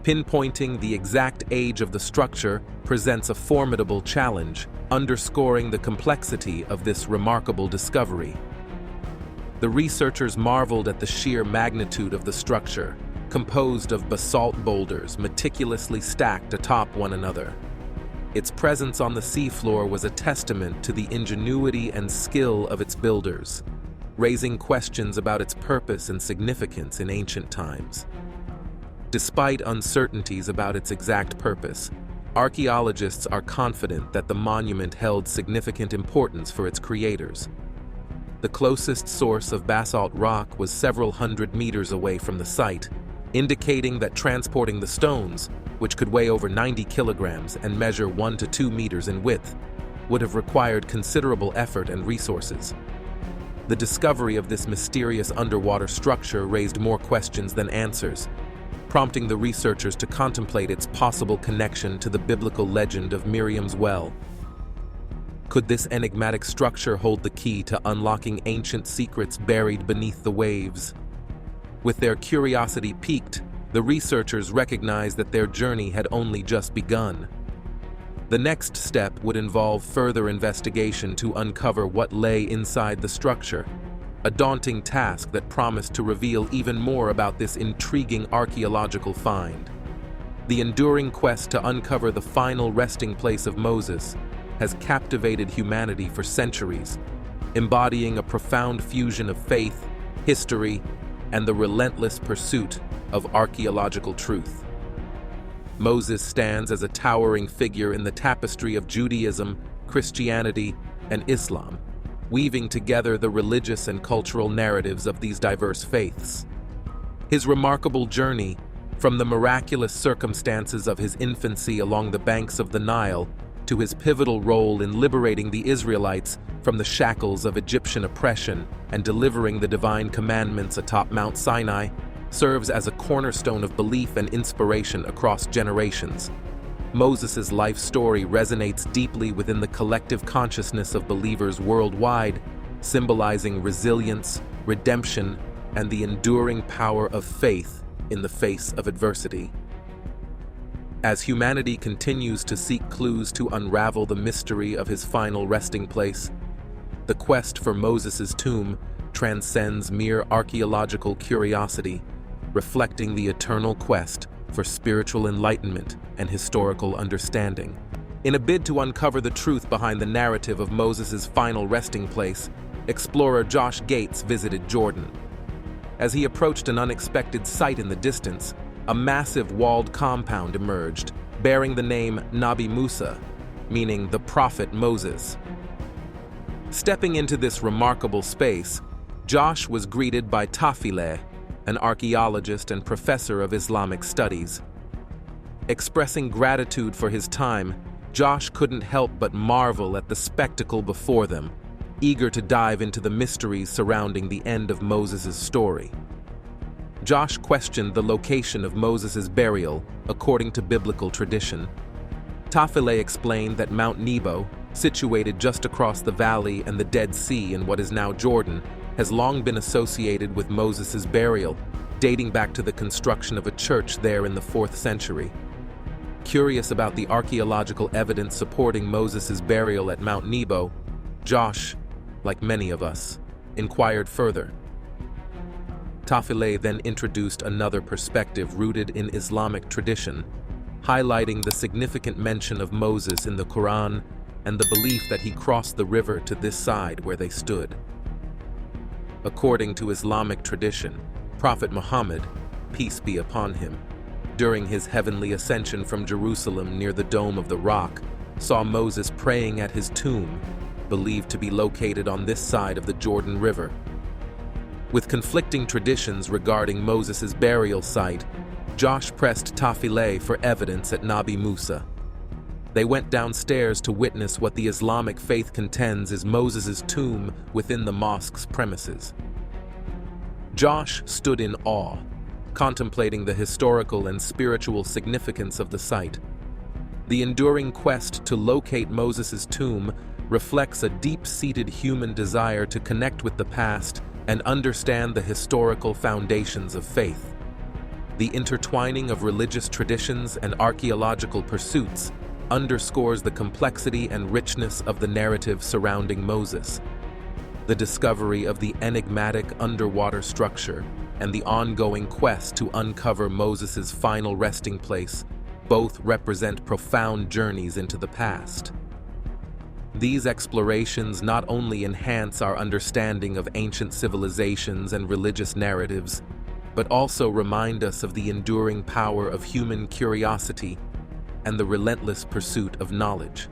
Pinpointing the exact age of the structure presents a formidable challenge, underscoring the complexity of this remarkable discovery. The researchers marveled at the sheer magnitude of the structure, composed of basalt boulders meticulously stacked atop one another. Its presence on the seafloor was a testament to the ingenuity and skill of its builders, raising questions about its purpose and significance in ancient times. Despite uncertainties about its exact purpose, archaeologists are confident that the monument held significant importance for its creators. The closest source of basalt rock was several hundred meters away from the site, indicating that transporting the stones, which could weigh over 90 kilograms and measure 1 to 2 meters in width, would have required considerable effort and resources. The discovery of this mysterious underwater structure raised more questions than answers, prompting the researchers to contemplate its possible connection to the biblical legend of Miriam's well. Could this enigmatic structure hold the key to unlocking ancient secrets buried beneath the waves? With their curiosity piqued, the researchers recognized that their journey had only just begun. The next step would involve further investigation to uncover what lay inside the structure, a daunting task that promised to reveal even more about this intriguing archaeological find. The enduring quest to uncover the final resting place of Moses has captivated humanity for centuries, embodying a profound fusion of faith, history, and the relentless pursuit of archaeological truth. Moses stands as a towering figure in the tapestry of Judaism, Christianity, and Islam, weaving together the religious and cultural narratives of these diverse faiths. His remarkable journey, from the miraculous circumstances of his infancy along the banks of the Nile to his pivotal role in liberating the Israelites from the shackles of Egyptian oppression and delivering the divine commandments atop Mount Sinai, serves as a cornerstone of belief and inspiration across generations. Moses' life story resonates deeply within the collective consciousness of believers worldwide, symbolizing resilience, redemption, and the enduring power of faith in the face of adversity. As humanity continues to seek clues to unravel the mystery of his final resting place, the quest for Moses' tomb transcends mere archaeological curiosity, reflecting the eternal quest for spiritual enlightenment and historical understanding. In a bid to uncover the truth behind the narrative of Moses' final resting place, explorer Josh Gates visited Jordan. As he approached an unexpected sight in the distance, a massive walled compound emerged, bearing the name Nabi Musa, meaning the prophet Moses. Stepping into this remarkable space, Josh was greeted by Tafileh, an archaeologist and professor of Islamic studies. Expressing gratitude for his time, Josh couldn't help but marvel at the spectacle before them, eager to dive into the mysteries surrounding the end of Moses' story. Josh questioned the location of Moses' burial according to biblical tradition. Tafileh explained that Mount Nebo, situated just across the valley and the Dead Sea in what is now Jordan, has long been associated with Moses' burial, dating back to the construction of a church there in the 4th century. Curious about the archaeological evidence supporting Moses' burial at Mount Nebo, Josh, like many of us, inquired further. Tafileh then introduced another perspective rooted in Islamic tradition, highlighting the significant mention of Moses in the Quran and the belief that he crossed the river to this side where they stood. According to Islamic tradition, Prophet Muhammad, peace be upon him, during his heavenly ascension from Jerusalem near the Dome of the Rock, saw Moses praying at his tomb, believed to be located on this side of the Jordan River. With conflicting traditions regarding Moses' burial site, Josh pressed Tafileh for evidence at Nabi Musa. They went downstairs to witness what the Islamic faith contends is Moses' tomb within the mosque's premises. Josh stood in awe, contemplating the historical and spiritual significance of the site. The enduring quest to locate Moses' tomb reflects a deep-seated human desire to connect with the past and understand the historical foundations of faith. The intertwining of religious traditions and archaeological pursuits underscores the complexity and richness of the narrative surrounding Moses. The discovery of the enigmatic underwater structure and the ongoing quest to uncover Moses' final resting place both represent profound journeys into the past. These explorations not only enhance our understanding of ancient civilizations and religious narratives, but also remind us of the enduring power of human curiosity and the relentless pursuit of knowledge.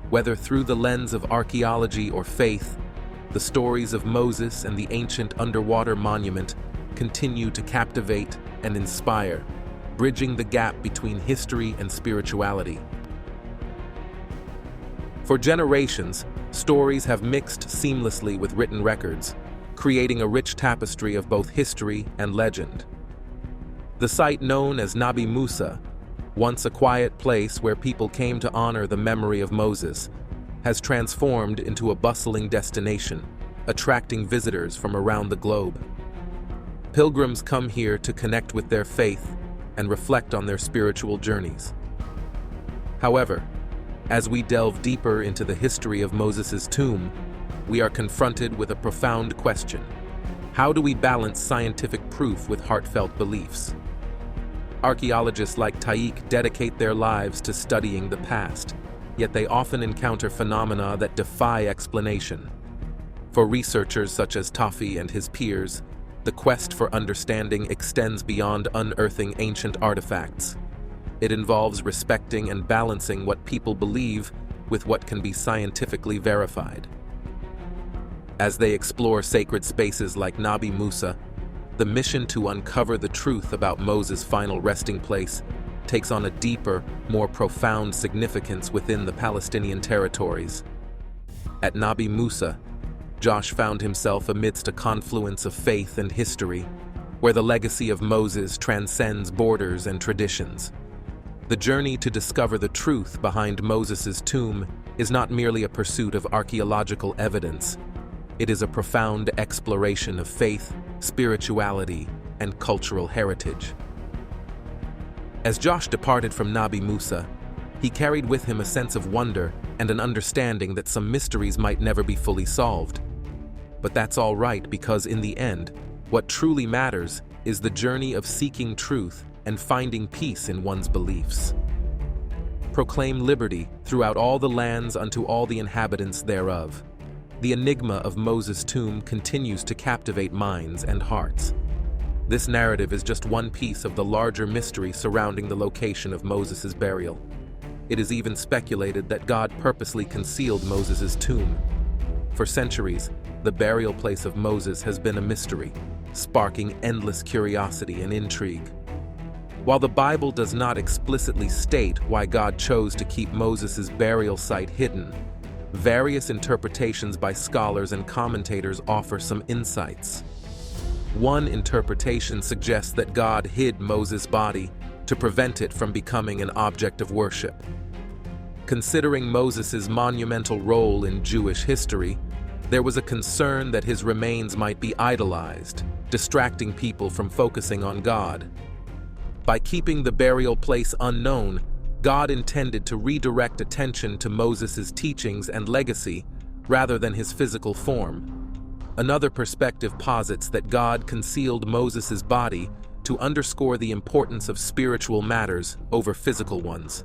Whether through the lens of archaeology or faith, the stories of Moses and the ancient underwater monument continue to captivate and inspire, bridging the gap between history and spirituality. For generations, stories have mixed seamlessly with written records, creating a rich tapestry of both history and legend. The site known as Nabi Musa, once a quiet place where people came to honor the memory of Moses, has transformed into a bustling destination, attracting visitors from around the globe. Pilgrims come here to connect with their faith and reflect on their spiritual journeys. However, as we delve deeper into the history of Moses' tomb, we are confronted with a profound question. How do we balance scientific proof with heartfelt beliefs? Archaeologists like Taik dedicate their lives to studying the past, yet they often encounter phenomena that defy explanation. For researchers such as Tafi and his peers, the quest for understanding extends beyond unearthing ancient artifacts. It involves respecting and balancing what people believe with what can be scientifically verified. As they explore sacred spaces like Nabi Musa, the mission to uncover the truth about Moses' final resting place takes on a deeper, more profound significance within the Palestinian territories. At Nabi Musa, Josh found himself amidst a confluence of faith and history, where the legacy of Moses transcends borders and traditions. The journey to discover the truth behind Moses' tomb is not merely a pursuit of archaeological evidence. It is a profound exploration of faith, spirituality, and cultural heritage. As Josh departed from Nabi Musa, he carried with him a sense of wonder and an understanding that some mysteries might never be fully solved. But that's all right, because in the end, what truly matters is the journey of seeking truth and finding peace in one's beliefs. Proclaim liberty throughout all the lands unto all the inhabitants thereof. The enigma of Moses' tomb continues to captivate minds and hearts. This narrative is just one piece of the larger mystery surrounding the location of Moses' burial. It is even speculated that God purposely concealed Moses' tomb. For centuries, the burial place of Moses has been a mystery, sparking endless curiosity and intrigue. While the Bible does not explicitly state why God chose to keep Moses' burial site hidden, various interpretations by scholars and commentators offer some insights. One interpretation suggests that God hid Moses' body to prevent it from becoming an object of worship. Considering Moses' monumental role in Jewish history, there was a concern that his remains might be idolized, distracting people from focusing on God. By keeping the burial place unknown, God intended to redirect attention to Moses' teachings and legacy rather than his physical form. Another perspective posits that God concealed Moses' body to underscore the importance of spiritual matters over physical ones.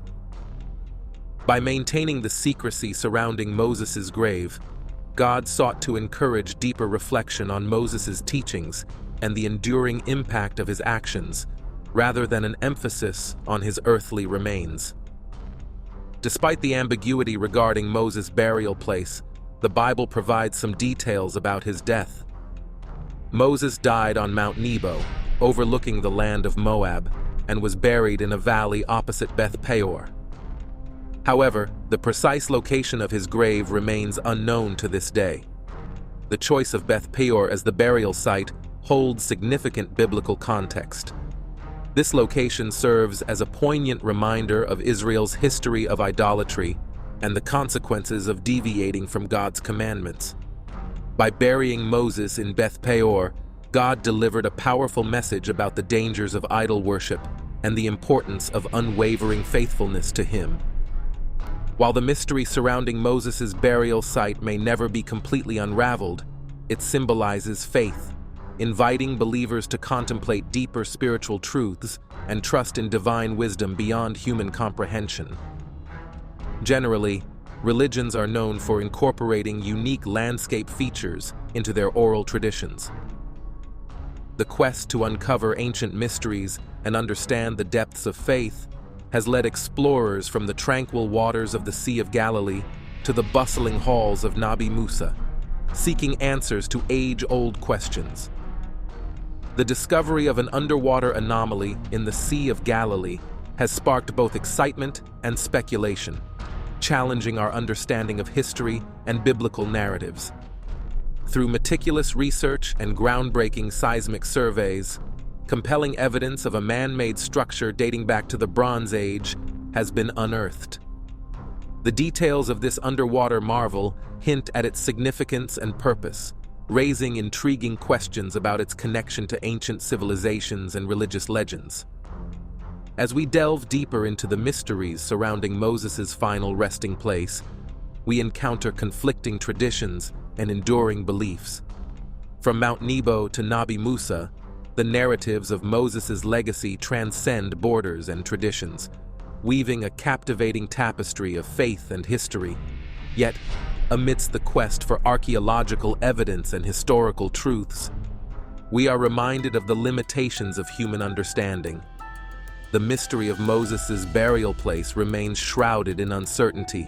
By maintaining the secrecy surrounding Moses' grave, God sought to encourage deeper reflection on Moses' teachings and the enduring impact of his actions, rather than an emphasis on his earthly remains. Despite the ambiguity regarding Moses' burial place, the Bible provides some details about his death. Moses died on Mount Nebo, overlooking the land of Moab, and was buried in a valley opposite Beth Peor. However, the precise location of his grave remains unknown to this day. The choice of Beth Peor as the burial site holds significant biblical context. This location serves as a poignant reminder of Israel's history of idolatry and the consequences of deviating from God's commandments. By burying Moses in Beth Peor, God delivered a powerful message about the dangers of idol worship and the importance of unwavering faithfulness to Him. While the mystery surrounding Moses' burial site may never be completely unraveled, it symbolizes faith, inviting believers to contemplate deeper spiritual truths and trust in divine wisdom beyond human comprehension. Generally, religions are known for incorporating unique landscape features into their oral traditions. The quest to uncover ancient mysteries and understand the depths of faith has led explorers from the tranquil waters of the Sea of Galilee to the bustling halls of Nabi Musa, seeking answers to age-old questions. The discovery of an underwater anomaly in the Sea of Galilee has sparked both excitement and speculation, challenging our understanding of history and biblical narratives. Through meticulous research and groundbreaking seismic surveys, compelling evidence of a man-made structure dating back to the Bronze Age has been unearthed. The details of this underwater marvel hint at its significance and purpose, raising intriguing questions about its connection to ancient civilizations and religious legends. As we delve deeper into the mysteries surrounding Moses' final resting place, we encounter conflicting traditions and enduring beliefs. From Mount Nebo to Nabi Musa, the narratives of Moses' legacy transcend borders and traditions, weaving a captivating tapestry of faith and history. Yet, amidst the quest for archaeological evidence and historical truths, we are reminded of the limitations of human understanding. The mystery of Moses' burial place remains shrouded in uncertainty,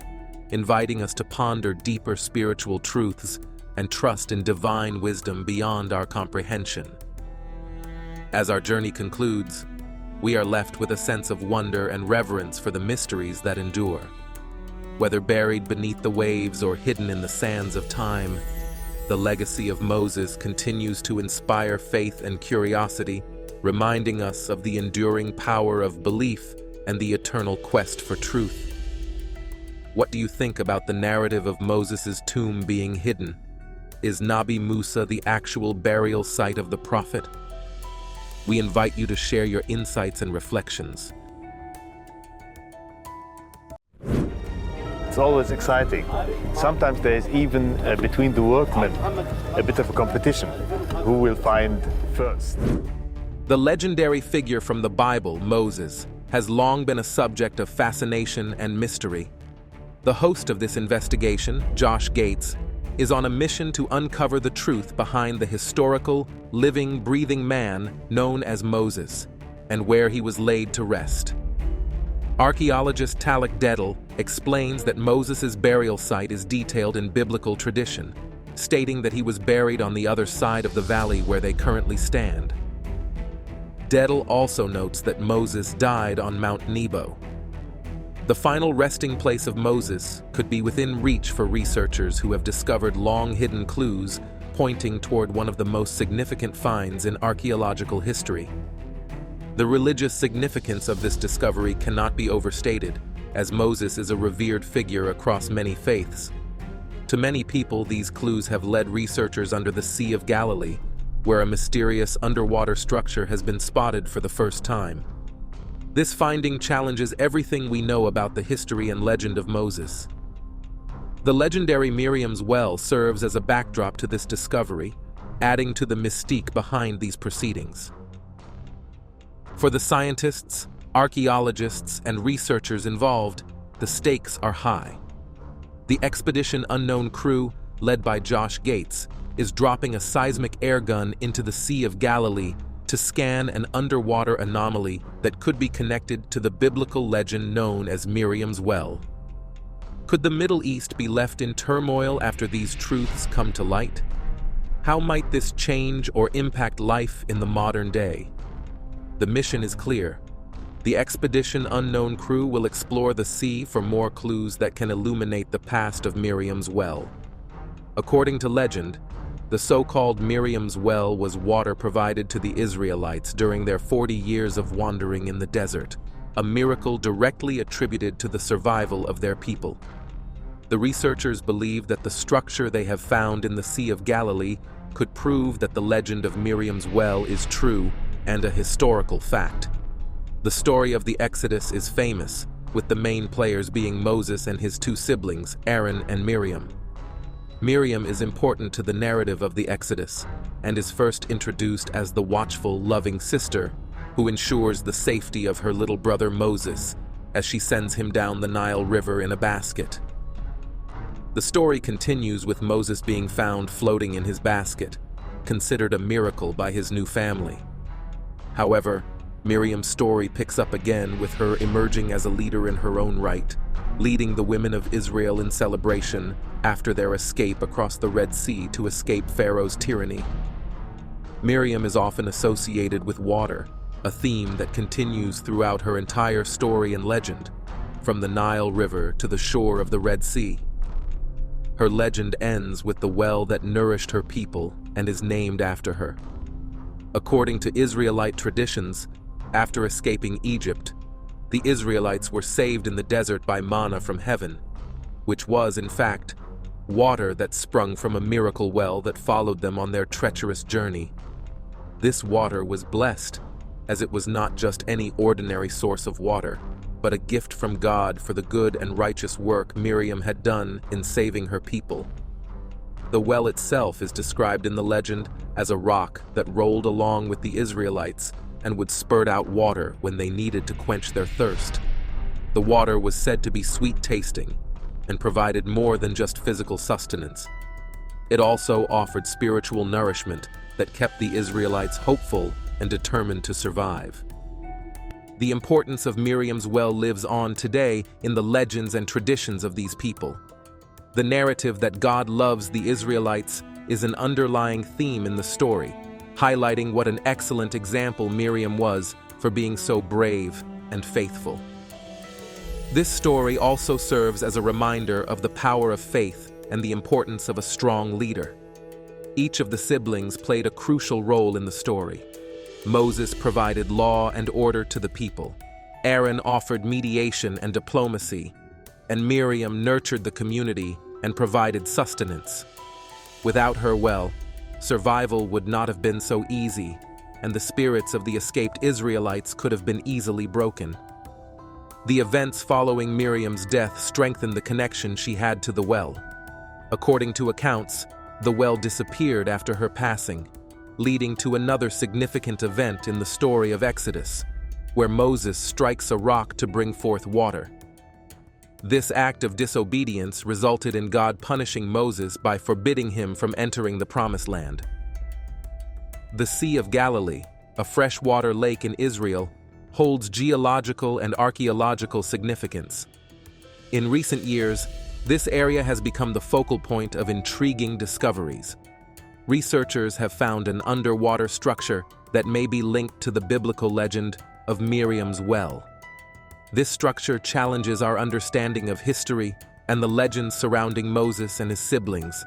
inviting us to ponder deeper spiritual truths and trust in divine wisdom beyond our comprehension. As our journey concludes, we are left with a sense of wonder and reverence for the mysteries that endure. Whether buried beneath the waves or hidden in the sands of time, the legacy of Moses continues to inspire faith and curiosity, reminding us of the enduring power of belief and the eternal quest for truth. What do you think about the narrative of Moses' tomb being hidden? Is Nabi Musa the actual burial site of the prophet? We invite you to share your insights and reflections. It's always exciting. Sometimes there's even between the workmen a bit of a competition. Who will find first? The legendary figure from the Bible, Moses, has long been a subject of fascination and mystery. The host of this investigation, Josh Gates, is on a mission to uncover the truth behind the historical, living, breathing man known as Moses, and where he was laid to rest. Archaeologist Talek Dedel explains that Moses' burial site is detailed in biblical tradition, stating that he was buried on the other side of the valley where they currently stand. Dedel also notes that Moses died on Mount Nebo. The final resting place of Moses could be within reach for researchers who have discovered long-hidden clues pointing toward one of the most significant finds in archaeological history. The religious significance of this discovery cannot be overstated, as Moses is a revered figure across many faiths. To many people, these clues have led researchers under the Sea of Galilee, where a mysterious underwater structure has been spotted for the first time. This finding challenges everything we know about the history and legend of Moses. The legendary Miriam's well serves as a backdrop to this discovery, adding to the mystique behind these proceedings. For the scientists, archaeologists, and researchers involved, the stakes are high. The Expedition Unknown crew, led by Josh Gates, is dropping a seismic air gun into the Sea of Galilee to scan an underwater anomaly that could be connected to the biblical legend known as Miriam's well. Could the Middle East be left in turmoil after these truths come to light? How might this change or impact life in the modern day? The mission is clear. The Expedition Unknown crew will explore the sea for more clues that can illuminate the past of Miriam's well. According to legend, the so-called Miriam's well was water provided to the Israelites during their 40 years of wandering in the desert, a miracle directly attributed to the survival of their people. The researchers believe that the structure they have found in the Sea of Galilee could prove that the legend of Miriam's well is true and a historical fact. The story of the Exodus is famous, with the main players being Moses and his two siblings, Aaron and Miriam. Miriam is important to the narrative of the Exodus and is first introduced as the watchful, loving sister who ensures the safety of her little brother Moses as she sends him down the Nile River in a basket. The story continues with Moses being found floating in his basket, considered a miracle by his new family. However, Miriam's story picks up again with her emerging as a leader in her own right, leading the women of Israel in celebration after their escape across the Red Sea to escape Pharaoh's tyranny. Miriam is often associated with water, a theme that continues throughout her entire story and legend, from the Nile River to the shore of the Red Sea. Her legend ends with the well that nourished her people and is named after her. According to Israelite traditions, after escaping Egypt, the Israelites were saved in the desert by manna from heaven, which was, in fact, water that sprung from a miracle well that followed them on their treacherous journey. This water was blessed, as it was not just any ordinary source of water, but a gift from God for the good and righteous work Miriam had done in saving her people. The well itself is described in the legend as a rock that rolled along with the Israelites and would spurt out water when they needed to quench their thirst. The water was said to be sweet-tasting and provided more than just physical sustenance. It also offered spiritual nourishment that kept the Israelites hopeful and determined to survive. The importance of Miriam's well lives on today in the legends and traditions of these people. The narrative that God loves the Israelites is an underlying theme in the story, highlighting what an excellent example Miriam was for being so brave and faithful. This story also serves as a reminder of the power of faith and the importance of a strong leader. Each of the siblings played a crucial role in the story. Moses provided law and order to the people. Aaron offered mediation and diplomacy, and Miriam nurtured the community and provided sustenance. Without her well, survival would not have been so easy, and the spirits of the escaped Israelites could have been easily broken. The events following Miriam's death strengthened the connection she had to the well. According to accounts, the well disappeared after her passing, leading to another significant event in the story of Exodus, where Moses strikes a rock to bring forth water. This act of disobedience resulted in God punishing Moses by forbidding him from entering the Promised Land. The Sea of Galilee, a freshwater lake in Israel, holds geological and archaeological significance. In recent years, this area has become the focal point of intriguing discoveries. Researchers have found an underwater structure that may be linked to the biblical legend of Miriam's well. This structure challenges our understanding of history and the legends surrounding Moses and his siblings.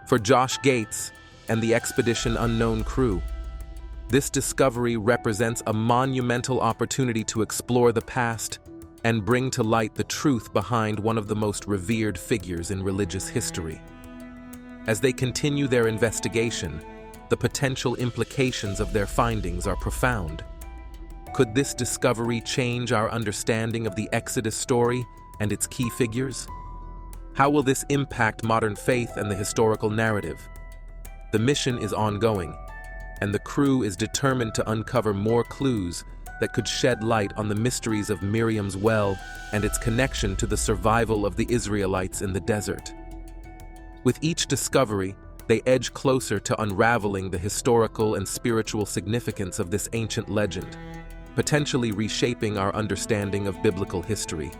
For Josh Gates and the Expedition Unknown crew, this discovery represents a monumental opportunity to explore the past and bring to light the truth behind one of the most revered figures in religious history. As they continue their investigation, the potential implications of their findings are profound. Could this discovery change our understanding of the Exodus story and its key figures? How will this impact modern faith and the historical narrative? The mission is ongoing, and the crew is determined to uncover more clues that could shed light on the mysteries of Miriam's well and its connection to the survival of the Israelites in the desert. With each discovery, they edge closer to unraveling the historical and spiritual significance of this ancient legend, potentially reshaping our understanding of biblical history.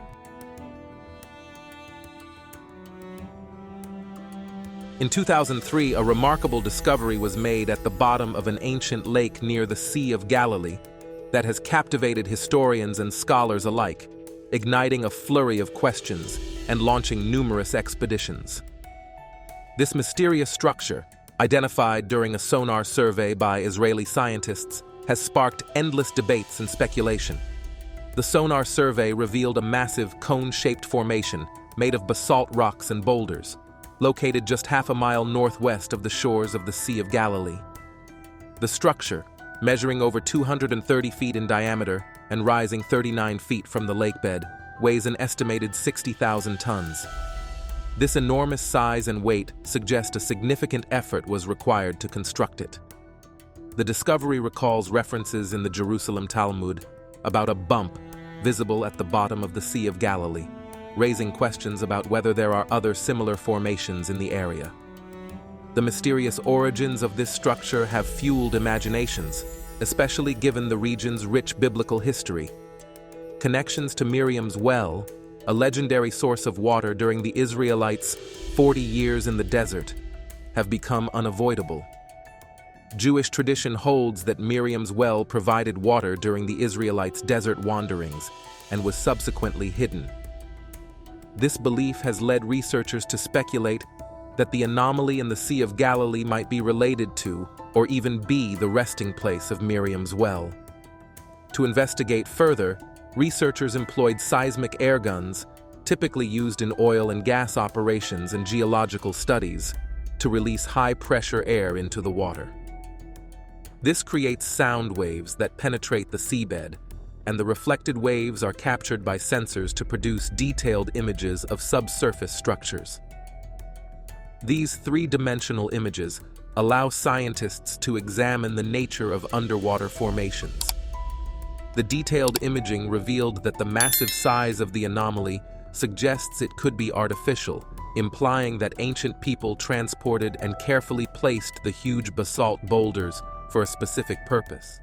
In 2003, a remarkable discovery was made at the bottom of an ancient lake near the Sea of Galilee that has captivated historians and scholars alike, igniting a flurry of questions and launching numerous expeditions. This mysterious structure, identified during a sonar survey by Israeli scientists, has sparked endless debates and speculation. The sonar survey revealed a massive cone-shaped formation made of basalt rocks and boulders, located just half a mile northwest of the shores of the Sea of Galilee. The structure, measuring over 230 feet in diameter and rising 39 feet from the lakebed, weighs an estimated 60,000 tons. This enormous size and weight suggest a significant effort was required to construct it. The discovery recalls references in the Jerusalem Talmud about a bump visible at the bottom of the Sea of Galilee, raising questions about whether there are other similar formations in the area. The mysterious origins of this structure have fueled imaginations, especially given the region's rich biblical history. Connections to Miriam's well, a legendary source of water during the Israelites' 40 years in the desert, have become unavoidable. Jewish tradition holds that Miriam's well provided water during the Israelites' desert wanderings and was subsequently hidden. This belief has led researchers to speculate that the anomaly in the Sea of Galilee might be related to, or even be, the resting place of Miriam's well. To investigate further, researchers employed seismic air guns, typically used in oil and gas operations and geological studies, to release high-pressure air into the water. This creates sound waves that penetrate the seabed, and the reflected waves are captured by sensors to produce detailed images of subsurface structures. These three-dimensional images allow scientists to examine the nature of underwater formations. The detailed imaging revealed that the massive size of the anomaly suggests it could be artificial, implying that ancient people transported and carefully placed the huge basalt boulders for a specific purpose.